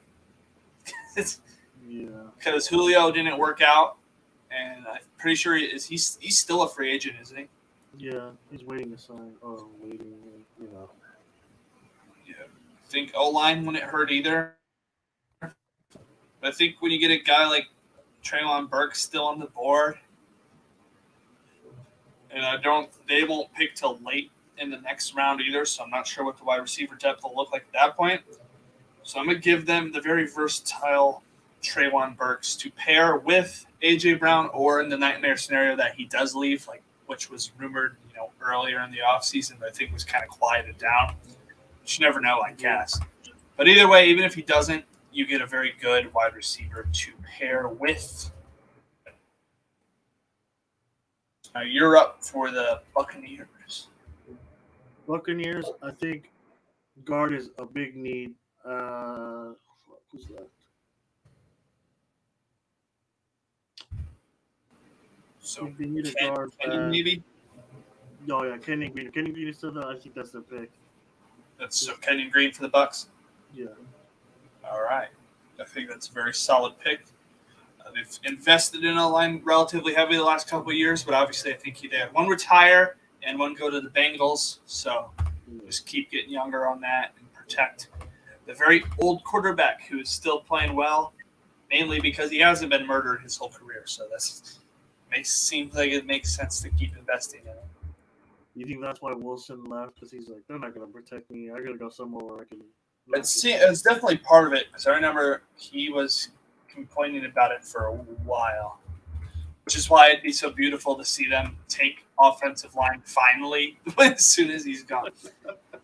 Yeah. Because Julio didn't work out, and I'm pretty sure he's still a free agent, isn't he? Yeah, he's waiting to sign. Or waiting, you know. Yeah. I think O-line wouldn't hurt either. But I think when you get a guy like Treylon Burks still on the board, and they won't pick till late in the next round either, so I'm not sure what the wide receiver depth will look like at that point. So I'm going to give them the very versatile Treylon Burks to pair with A.J. Brown, or in the nightmare scenario that he does leave, which was rumored, earlier in the offseason, but I think was kind of quieted down. You never know, I guess. But either way, even if he doesn't, you get a very good wide receiver to pair with. Now you're up for the Buccaneers. Buccaneers, I think guard is a big need. Who's left? So They need a guard. maybe. Oh yeah, Kenny Green. Kenny Green is still there. I think that's their pick. That's so Kenyon Green for the Bucs. Yeah. All right, I think that's a very solid pick. They've invested in a line relatively heavily the last couple of years, but obviously I think they had one retire and one go to the Bengals. So just keep getting younger on that and protect the very old quarterback who is still playing well, mainly because he hasn't been murdered his whole career. So seems like it makes sense to keep investing in it. You think that's why Wilson left? Because he's like, they're not going to protect me. I got to go somewhere where I can. It's definitely part of it, because I remember he was complaining about it for a while, which is why it'd be so beautiful to see them take offensive line finally as soon as he's gone. All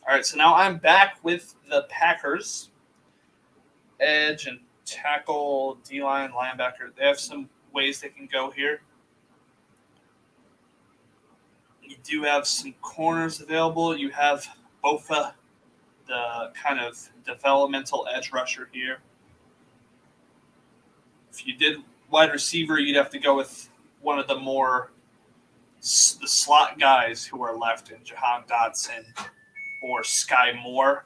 right, so now I'm back with the Packers. Edge and tackle, D-line, linebacker. They have some ways they can go here. You do have some corners available. You have Bofa, the kind of developmental edge rusher here. If you did wide receiver, you'd have to go with one of the slot guys who are left in Jahan Dotson or Sky Moore.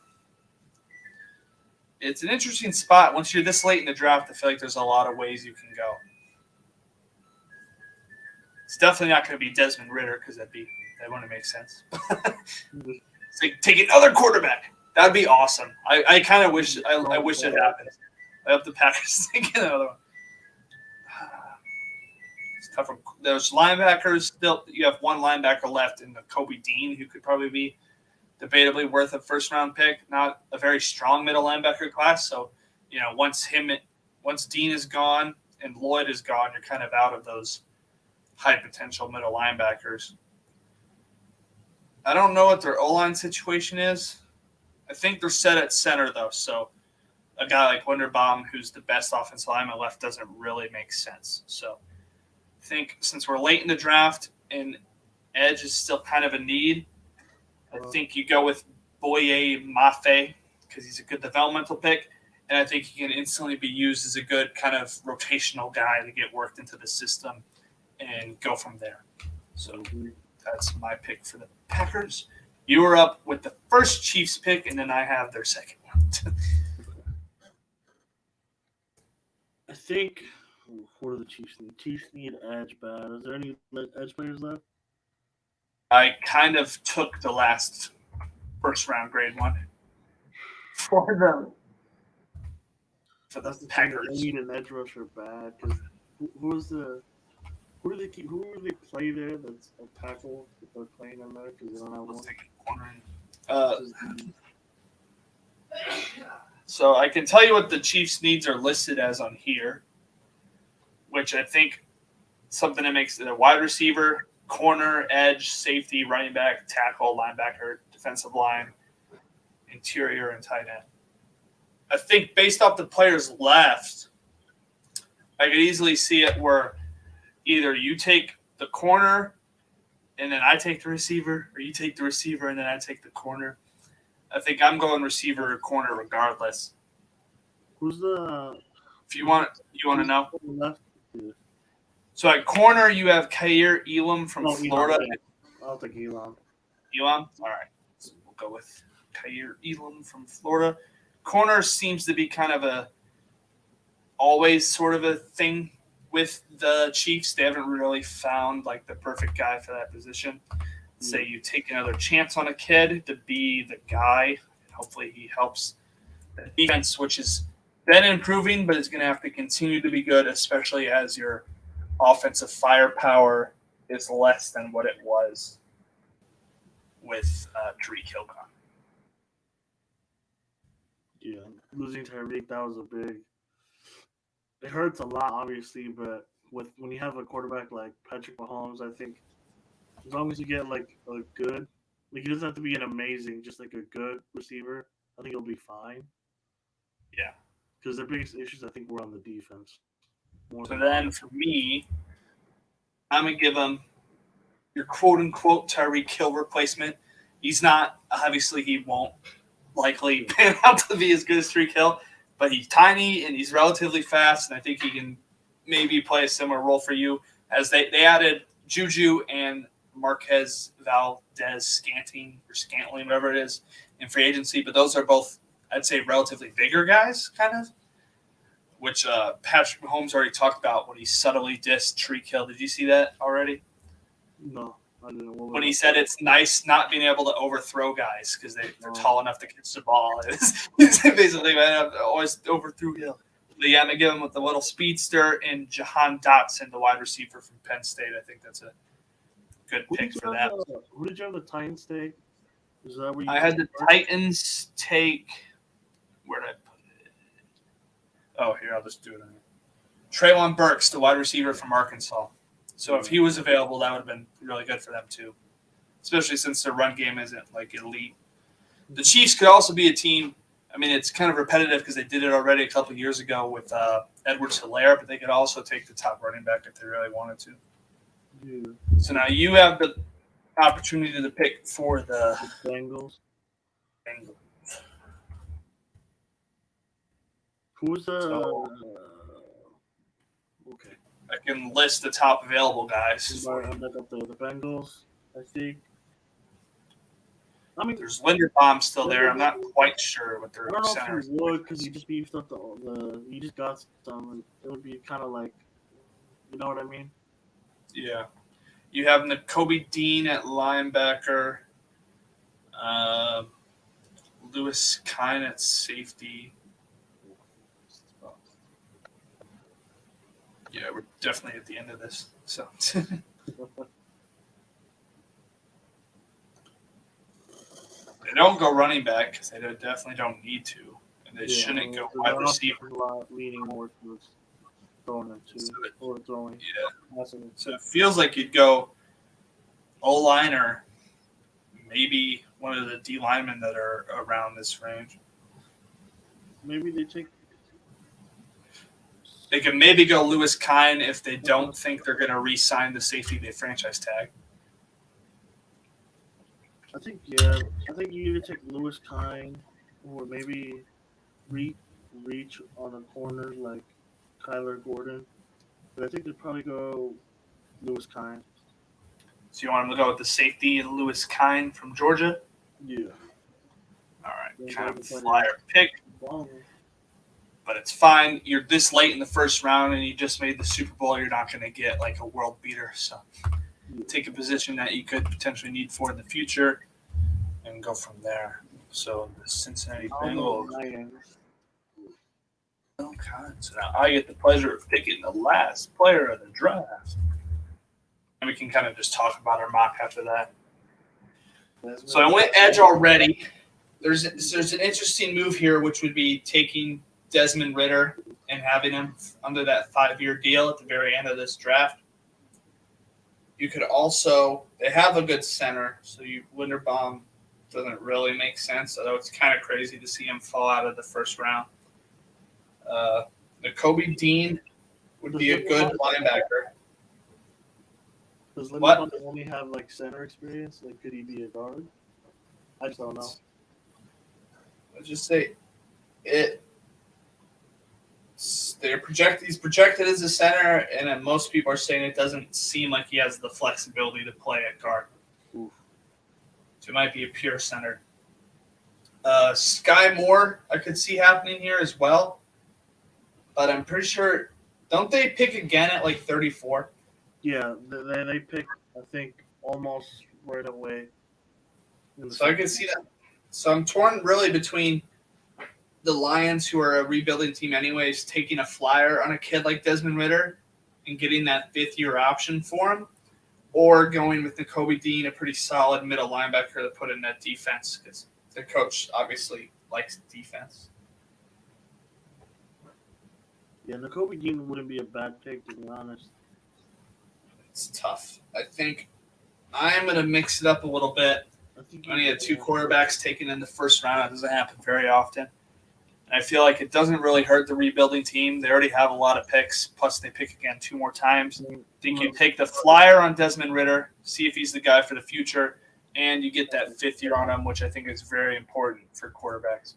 It's an interesting spot. Once you're this late in the draft, I feel like there's a lot of ways you can go. It's definitely not going to be Desmond Ridder, because that wouldn't make sense. It's like, take another quarterback. That'd be awesome. I kind of wish I wish it happened. I hope the Packers take another one. It's tough. There's linebackers still. You have one linebacker left in the Kobe Dean, who could probably be debatably worth a first-round pick. Not a very strong middle linebacker class. So, once Dean is gone and Lloyd is gone, you're kind of out of those high potential middle linebackers. I don't know what their O-line situation is. I think they're set at center, though. So a guy like Linderbaum, who's the best offensive lineman left, doesn't really make sense. So I think since we're late in the draft and edge is still kind of a need, I think you go with Boye Mafe because he's a good developmental pick. And I think he can instantly be used as a good kind of rotational guy to get worked into the system and go from there. So that's my pick for the Packers. You were up with the first Chiefs pick, and then I have their second one. I think. What do the Chiefs need? Chiefs need edge bad. Is there any edge players left? I kind of took the last first round grade one for them. For the That's the thing. Packers. They need an edge rusher bad because who do they keep? Who do they play there? That's a tackle if they're playing in there because they don't have Let's one. take a corner. So I can tell you what the Chiefs' needs are listed as on here, which I think something that makes it a wide receiver, corner, edge, safety, running back, tackle, linebacker, defensive line, interior, and tight end. I think based off the players left, I could easily see it where either you take the corner and then I take the receiver, or you take the receiver and then I take the corner. I think I'm going receiver or corner regardless. Who's the? If you want to know. Left? So at corner, you have Kair Elam from Florida. Elam, yeah. I'll take Elam. Elam? All right. So we'll go with Kair Elam from Florida. Corner seems to be kind of a always sort of a thing with the Chiefs. They haven't really found like the perfect guy for that position. Say you take another chance on a kid to be the guy. Hopefully he helps the defense, which has been improving, but is going to have to continue to be good, especially as your offensive firepower is less than what it was with Tariq Hilcon. Yeah, losing Tyreek, that was a big. It hurts a lot, obviously, but when you have a quarterback like Patrick Mahomes, I think as long as you get like a good, like he doesn't have to be an amazing, just like a good receiver, I think he'll be fine. Yeah. Because their biggest issues, I think, were on the defense. So then for me, I'm going to give him your quote-unquote Tyreek Hill replacement. He's not, obviously he won't likely pan out to be as good as Tyreek Hill, but he's tiny and he's relatively fast, and I think he can maybe play a similar role for you. As they added Juju and Marquez Valdez-Scantling, whatever it is, in free agency, but those are both, I'd say, relatively bigger guys, kind of, which Patrick Mahomes already talked about when he subtly dissed Tyreek Hill. Did you see that already? No, I didn't. When he said it's nice not being able to overthrow guys because they're tall enough to catch the ball. It's basically, man, I always overthrew Hill. But yeah, I'm going to give him with the little speedster and Jahan Dotson, the wide receiver from Penn State. I think that's a good pick for that. Who did you have the Titans take? Is that where you I had the Titans take. Where did I put it? Oh, here, I'll just do it. Treylon Burks, the wide receiver from Arkansas. So if he was available, that would have been really good for them too, especially since their run game isn't like elite. The Chiefs could also be a team. I mean, it's kind of repetitive because they did it already a couple of years ago with Edwards-Helaire, but they could also take the top running back if they really wanted to. Yeah. So now you have the opportunity to pick for the Bengals. Who's okay? I can list the top available guys. I got the Bengals, I think. I mean, there's Linderbaum still there. I'm not quite sure what their I don't know center if is. you would because you just beefed up you just got some. And it would be kind of like, you know what I mean? Yeah. You have Nakobe Dean at linebacker. Lewis Kine at safety. Yeah, we're definitely at the end of this. So they don't go running back because they definitely don't need to, and they shouldn't go wide receiver. Leaning more towards throwing or throwing. Yeah. So it feels like you'd go O-line or maybe one of the D linemen that are around this range. Maybe They can maybe go Lewis Kine if they don't think they're going to re-sign the safety they franchise tag. I think you either take Lewis Kine or maybe reach on a corner like Kyler Gordon. But I think they'd probably go Lewis Kine. So you want him to go with the safety, Lewis Kine from Georgia? Yeah. All right, Yeah, kind of Georgia flyer pick, Wow. but it's fine. You're this late in the first round, and you just made the Super Bowl. You're not going to get like a world beater. So take a position that you could potentially need for in the future, and go from there. So the Cincinnati Bengals. Okay, so now I get the pleasure of picking the last player of the draft, and we can kind of just talk about our mock after that. So I went edge already. There's an interesting move here, which would be taking Desmond Ridder and having him under that 5-year deal at the very end of this draft. You could also they have a good center, so Linderbaum doesn't really make sense, although it's kind of crazy to see him fall out of the first round. Nakobe Dean would be a good linebacker. Does Linderbaum only have like center experience? Like, could he be a guard? I just don't know. Let's just say it. He's projected as a center, and most people are saying it doesn't seem like he has the flexibility to play at guard. Oof. So it might be a pure center. Sky Moore, I could see happening here as well, but I'm pretty sure. Don't they pick again at like 34? Yeah, they pick, I think, almost right away. So I could see that. So I'm torn really between the Lions, who are a rebuilding team anyways, taking a flyer on a kid like Desmond Ridder and getting that 5th-year option for him, or going with Nakobe Dean, a pretty solid middle linebacker to put in that defense, because the coach obviously likes defense. Yeah, Nakobe Dean wouldn't be a bad pick, to be honest. It's tough. I think I'm going to mix it up a little bit. I think Only had 2 quarterbacks taken in the first round. That doesn't happen very often. And I feel like it doesn't really hurt the rebuilding team. They already have a lot of picks, plus they pick again 2 more times. I think you take the flyer on Desmond Ridder, see if he's the guy for the future, and you get that 5th year on him, which I think is very important for quarterbacks.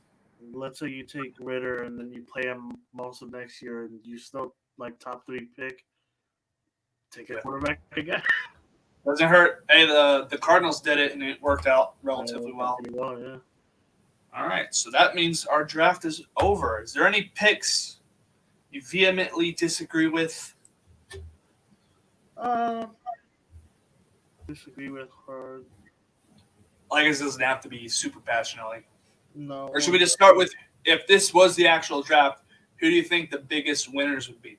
Let's say you take Ridder and then you play him most of next year, and you still like top 3 pick. Take a quarterback again. Doesn't hurt. Hey, the Cardinals did it, and it worked out relatively well. Pretty well, yeah. All right, so that means our draft is over. Is there any picks you vehemently disagree with? Disagree with her. I guess it doesn't have to be super passionately. No. Or should we just start with, if this was the actual draft, who do you think the biggest winners would be?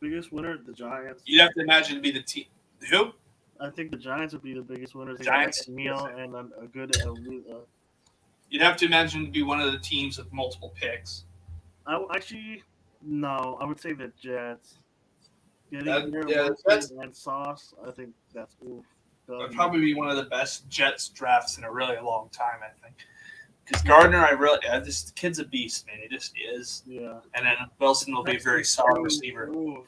Biggest winner, the Giants. You'd have to imagine to be the team. Who? I think the Giants would be the biggest winners. They Giants? Meal and a good. You'd have to imagine to be one of the teams with multiple picks. No. I would say the Jets. Jets and Sauce. I think that's oof. Would probably be one of the best Jets drafts in a really long time, I think. Because Gardner, this kid's a beast, man. He just is. Yeah. And then Wilson will be a very solid receiver. Oof,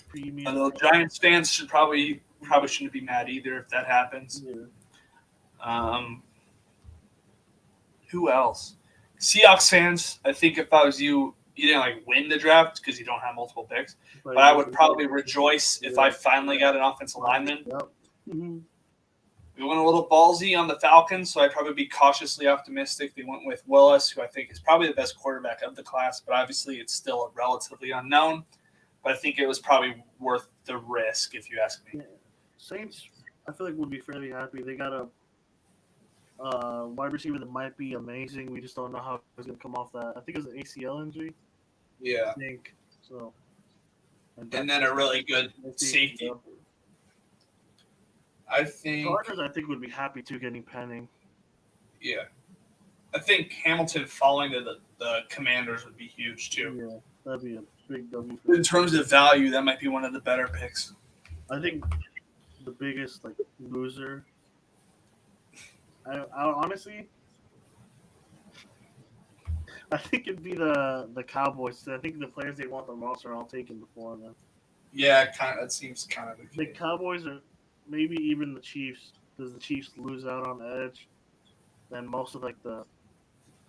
premium. Although Giants fans probably shouldn't be mad either if that happens. Yeah. Who else? Seahawks fans, I think if I was you didn't like win the draft because you don't have multiple picks. But I would probably rejoice if I finally got an offensive lineman. Yep. Mm-hmm. We went a little ballsy on the Falcons, so I'd probably be cautiously optimistic. They went with Willis, who I think is probably the best quarterback of the class, but obviously it's still a relatively unknown. But I think it was probably worth the risk, if you ask me. Yeah. Saints, I feel like would be fairly happy. They got a wide receiver that might be amazing. We just don't know how he's going to come off that. I think it was an ACL injury. Yeah. I think so. And then a really good safety. I think Chargers, I think, would be happy too getting Penning. Yeah. I think Hamilton falling to the Commanders would be huge too. Yeah, that'd be a big W. In terms of value, that might be one of the better picks. I think the biggest loser. I honestly, I think it'd be the Cowboys. I think the players they want the most are all taken before them. Yeah, that seems kind of the Cowboys are maybe even the Chiefs. Does the Chiefs lose out on edge? Then most of the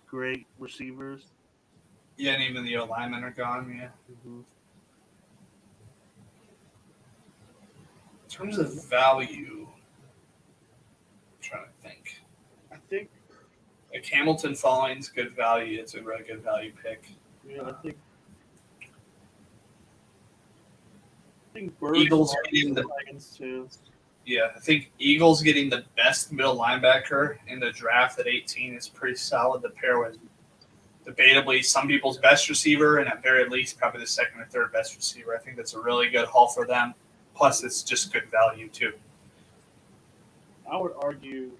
great receivers. Yeah, and even the linemen are gone. Yeah. Mm-hmm. terms of value, I'm trying to think. I think Like Hamilton Falling's good value. It's a really good value pick. yeah, I think Burks Eagles getting the Lions too. Yeah, I think Eagles getting the best middle linebacker in the draft at 18 is pretty solid to pair with debatably some people's best receiver, and at very least probably the second or third best receiver. I think that's a really good haul for them. Plus, it's just good value too. I would argue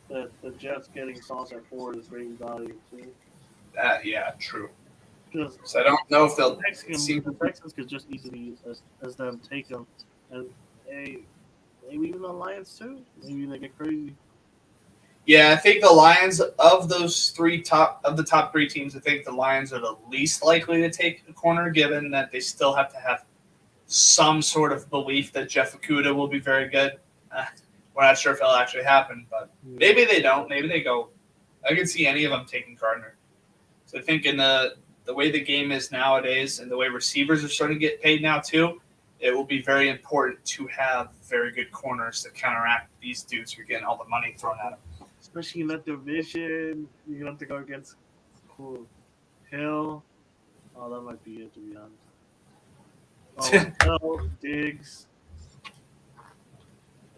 that the Jets getting Sauce at 4 is great value too. Yeah, true. Because So I don't know if they'll the Texans could just easily as them take them, and maybe even the Lions too. Maybe they get crazy. Yeah, I think the Lions of the top three teams, I think the Lions are the least likely to take a corner, given that they still have to have some sort of belief that Jeff Okudah will be very good. We're not sure if it'll actually happen, but maybe they don't. Maybe they go. I could see any of them taking Gardner. So I think in the way the game is nowadays and the way receivers are starting to get paid now too, it will be very important to have very good corners to counteract these dudes who are getting all the money thrown at them. Especially in that division, you have to go against Hill. Oh, that might be it, to be honest. Hill, Diggs.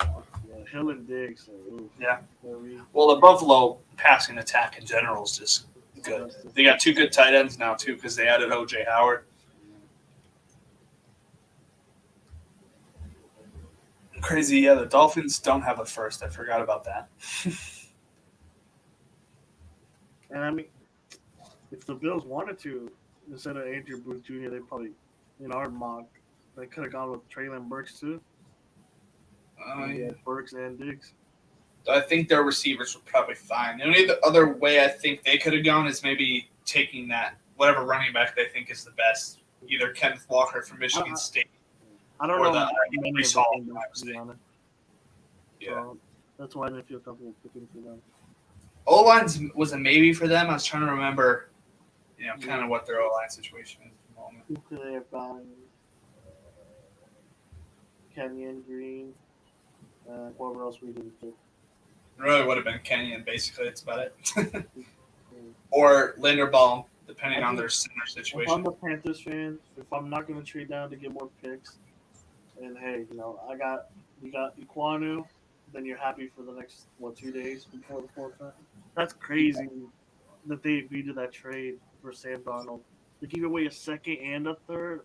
Yeah, Hill and Diggs. Yeah. Well, the Buffalo passing attack in general is just good. They got two good tight ends now, too, because they added O.J. Howard. Crazy, yeah. The Dolphins don't have a first. I forgot about that. And I mean, if the Bills wanted to, instead of Andrew Booth Jr., they probably, in our mock, they could have gone with Traylon Burks too. Yeah. Burks and Diggs. I think their receivers were probably fine. The only other way I think they could have gone is maybe taking that whatever running back they think is the best, either Kenneth Walker from Michigan State. I don't know many of them, to be honest. Yeah, so that's why I didn't feel comfortable picking for them. O-line was a maybe for them. I was trying to remember, kind of what their O-line situation is at the moment. Who could they have gone? Kenyon Green. What else we didn't pick? It really would have been Kenyon, basically. That's about it. Or Linderbaum, depending on their center situation. If I'm a Panthers fan, if I'm not going to trade down to get more picks, and hey, you got Iquanu, then you're happy for the next 2 days before the fourth time. That's crazy that they agreed to that trade for Sam Darnold. They gave away a second and a third.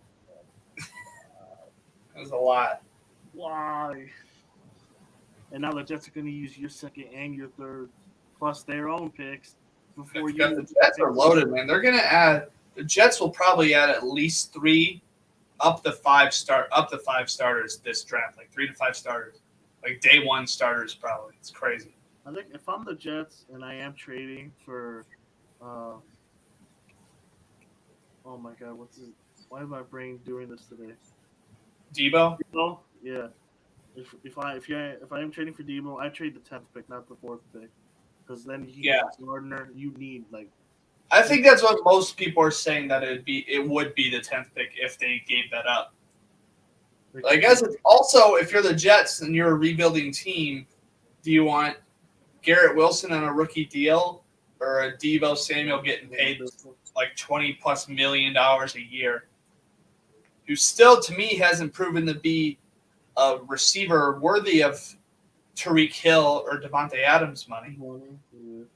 That was a lot. Why? And now the Jets are going to use your second and your third, plus their own picks before you. The Jets are loaded, man. They're going to add. The Jets will probably add at least 3 up to 5 starters this draft, like 3 to 5 starters, like day one starters probably. It's crazy. I think if I'm the Jets and I am trading for, oh my God, why is my brain doing this today? Debo? Yeah. If I am trading for Debo, I trade the 10th pick, not the 4th pick, because then Gardner. You need I think that's what most people are saying, that it would be the 10th pick if they gave that up. I guess it's also, if you're the Jets and you're a rebuilding team, do you want Garrett Wilson on a rookie deal or a Deebo Samuel getting paid like $20+ million a year, who still to me hasn't proven to be a receiver worthy of Tyreek Hill or Devontae Adams money.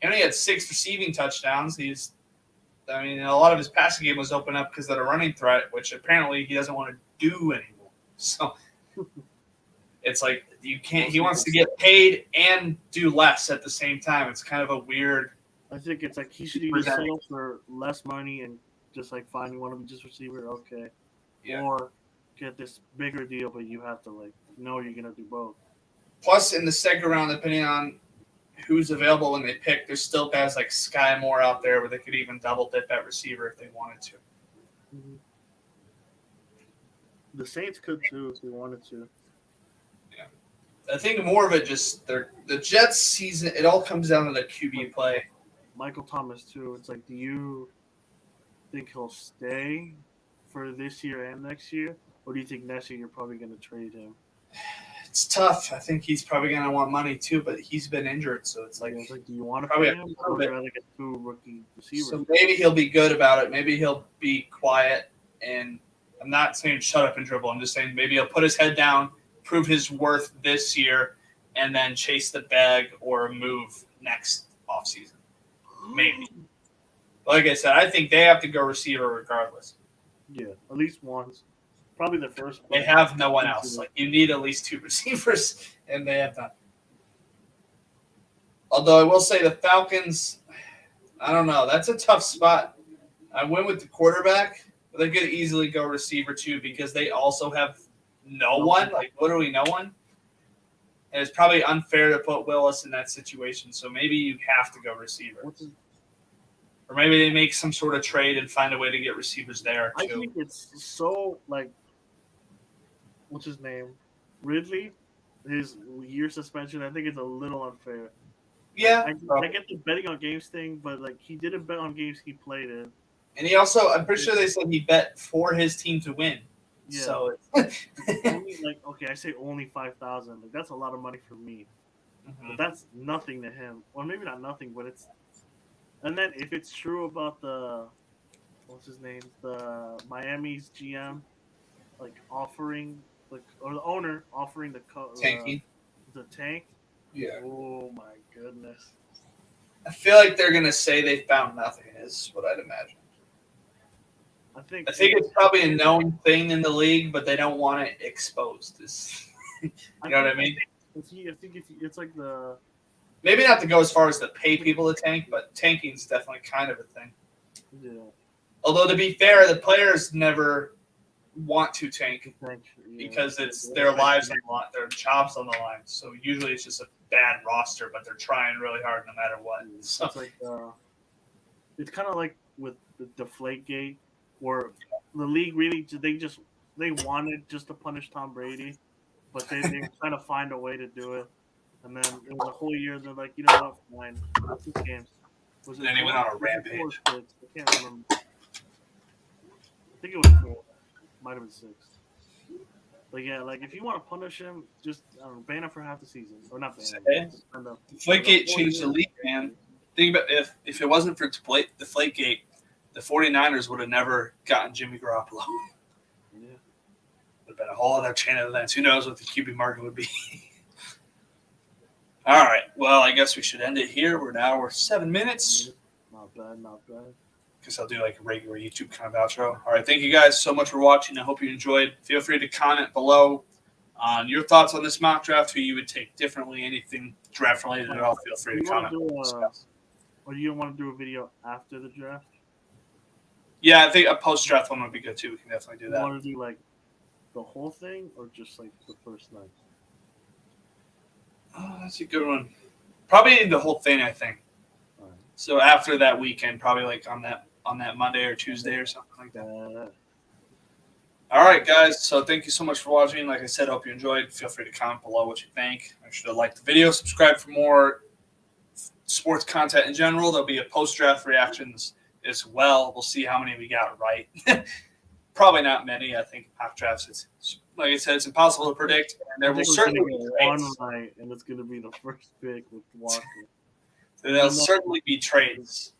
And he had 6 receiving touchdowns. A lot of his passing game was open up because of the running threat, which apparently he doesn't want to do anymore. So it's like you can't. He wants to get paid and do less at the same time. It's kind of a weird. I think it's like he should either sell for less money and just find you want to be just receiver, okay, or get this bigger deal, but you have to know you're gonna do both. Plus, in the second round, depending on who's available when they pick, there's still guys like Sky Moore out there where they could even double dip at receiver if they wanted to. Mm-hmm. The Saints could too if they wanted to. Yeah, I think more of it just the Jets season. It all comes down to the QB play. Michael Thomas too. It's do you think he'll stay for this year and next year, or do you think next year you're probably going to trade him? It's tough. I think he's probably going to want money too, but he's been injured, so it's like, Yeah, do you want to probably pay a him, little or would you bit. rather get 2 rookie receivers? So maybe he'll be good about it. Maybe he'll be quiet. And I'm not saying shut up and dribble. I'm just saying maybe he'll put his head down, prove his worth this year, and then chase the bag or move next offseason. Maybe. Like I said, I think they have to go receiver regardless. Yeah, at least once. Probably the first. They have no one else. Like you need at least 2 receivers, and they have none. Although I will say the Falcons, I don't know. That's a tough spot. I went with the quarterback, but they could easily go receiver too because they also have no one, like literally no one. And it's probably unfair to put Willis in that situation. So maybe you have to go receiver. Or maybe they make some sort of trade and find a way to get receivers there too. I think it's so like, what's his name? Ridley, his year suspension. I think it's a little unfair. Yeah. I get the betting on games thing, but like he didn't bet on games he played in. And he also, I'm pretty sure they said he bet for his team to win. Yeah. So only like, okay, I say only 5,000. Like that's a lot of money for me. But that's nothing to him. Or maybe not nothing, but it's. And then if it's true about the, what's his name, the Miami's GM, like offering, like, or the owner offering the tank. Yeah. Oh my goodness. I feel like they're gonna say they found nothing. Is what I'd imagine. I think it's probably a known thing in the league, but they don't want it exposed. You know what I mean? I think it's like the. Maybe not to go as far as to pay people to tank, but tanking is definitely kind of a thing. Yeah. Although to be fair, the players never want to tank because it's their lives on the line, their jobs on the line. So usually it's just a bad roster, but they're trying really hard no matter what. So. It's like it's kind of like with the Deflategate, where the league really they wanted just to punish Tom Brady, but they trying to find a way to do it. And then it was a whole year. They're like, you know what? Fine. 6 games. Was it? Then he went on a rampage. I can't remember. I think it was 4. Might have been 6. But yeah, like if you want to punish him, just ban him for half the season, or not ban him. Deflategate changed the league, man. Think about if it wasn't for Deflategate, the 49ers would have never gotten Jimmy Garoppolo. Yeah. Would have been a whole other chain of events. Who knows what the QB market would be? All right. Well, I guess we should end it here. We're 7 minutes. Not bad. Guess I'll do like a regular YouTube kind of outro. All right. Thank you guys so much for watching. I hope you enjoyed. Feel free to comment below on your thoughts on this mock draft, who you would take differently, anything draft related at all. Feel free to comment. Or do you want to do a video after the draft? Yeah, I think a post-draft one would be good too. We can definitely do that. You want to do like the whole thing or just like the first night? Oh, that's a good one. Probably the whole thing, I think. Right. So after that weekend, probably like on that Monday or Tuesday or something like that. All right, guys. So thank you so much for watching. Like I said, hope you enjoyed. Feel free to comment below what you think. Make sure to like the video, subscribe for more sports content in general. There'll be a post-draft reactions as well. We'll see how many we got right. Probably not many. I think mock drafts, it's like I said, it's impossible to predict. And there will certainly be trades. One night, and it's going to be the first pick with Walker. So there'll certainly be trades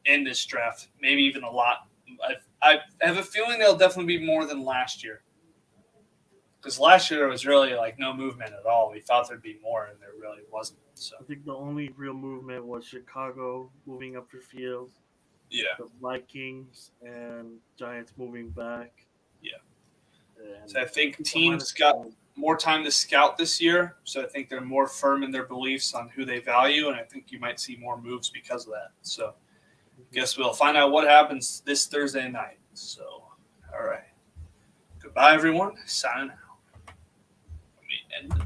in this draft, maybe even a lot. I have a feeling there'll definitely be more than last year. Because last year there was really like no movement at all. We thought there'd be more, and there really wasn't. So I think the only real movement was Chicago moving up their field. Yeah. The Vikings and Giants moving back. Yeah. And so I think teams got more time to scout this year. So I think they're more firm in their beliefs on who they value, and I think you might see more moves because of that. So I guess we'll find out what happens this Thursday night. So, all right. Goodbye, everyone. Signing out. Let me end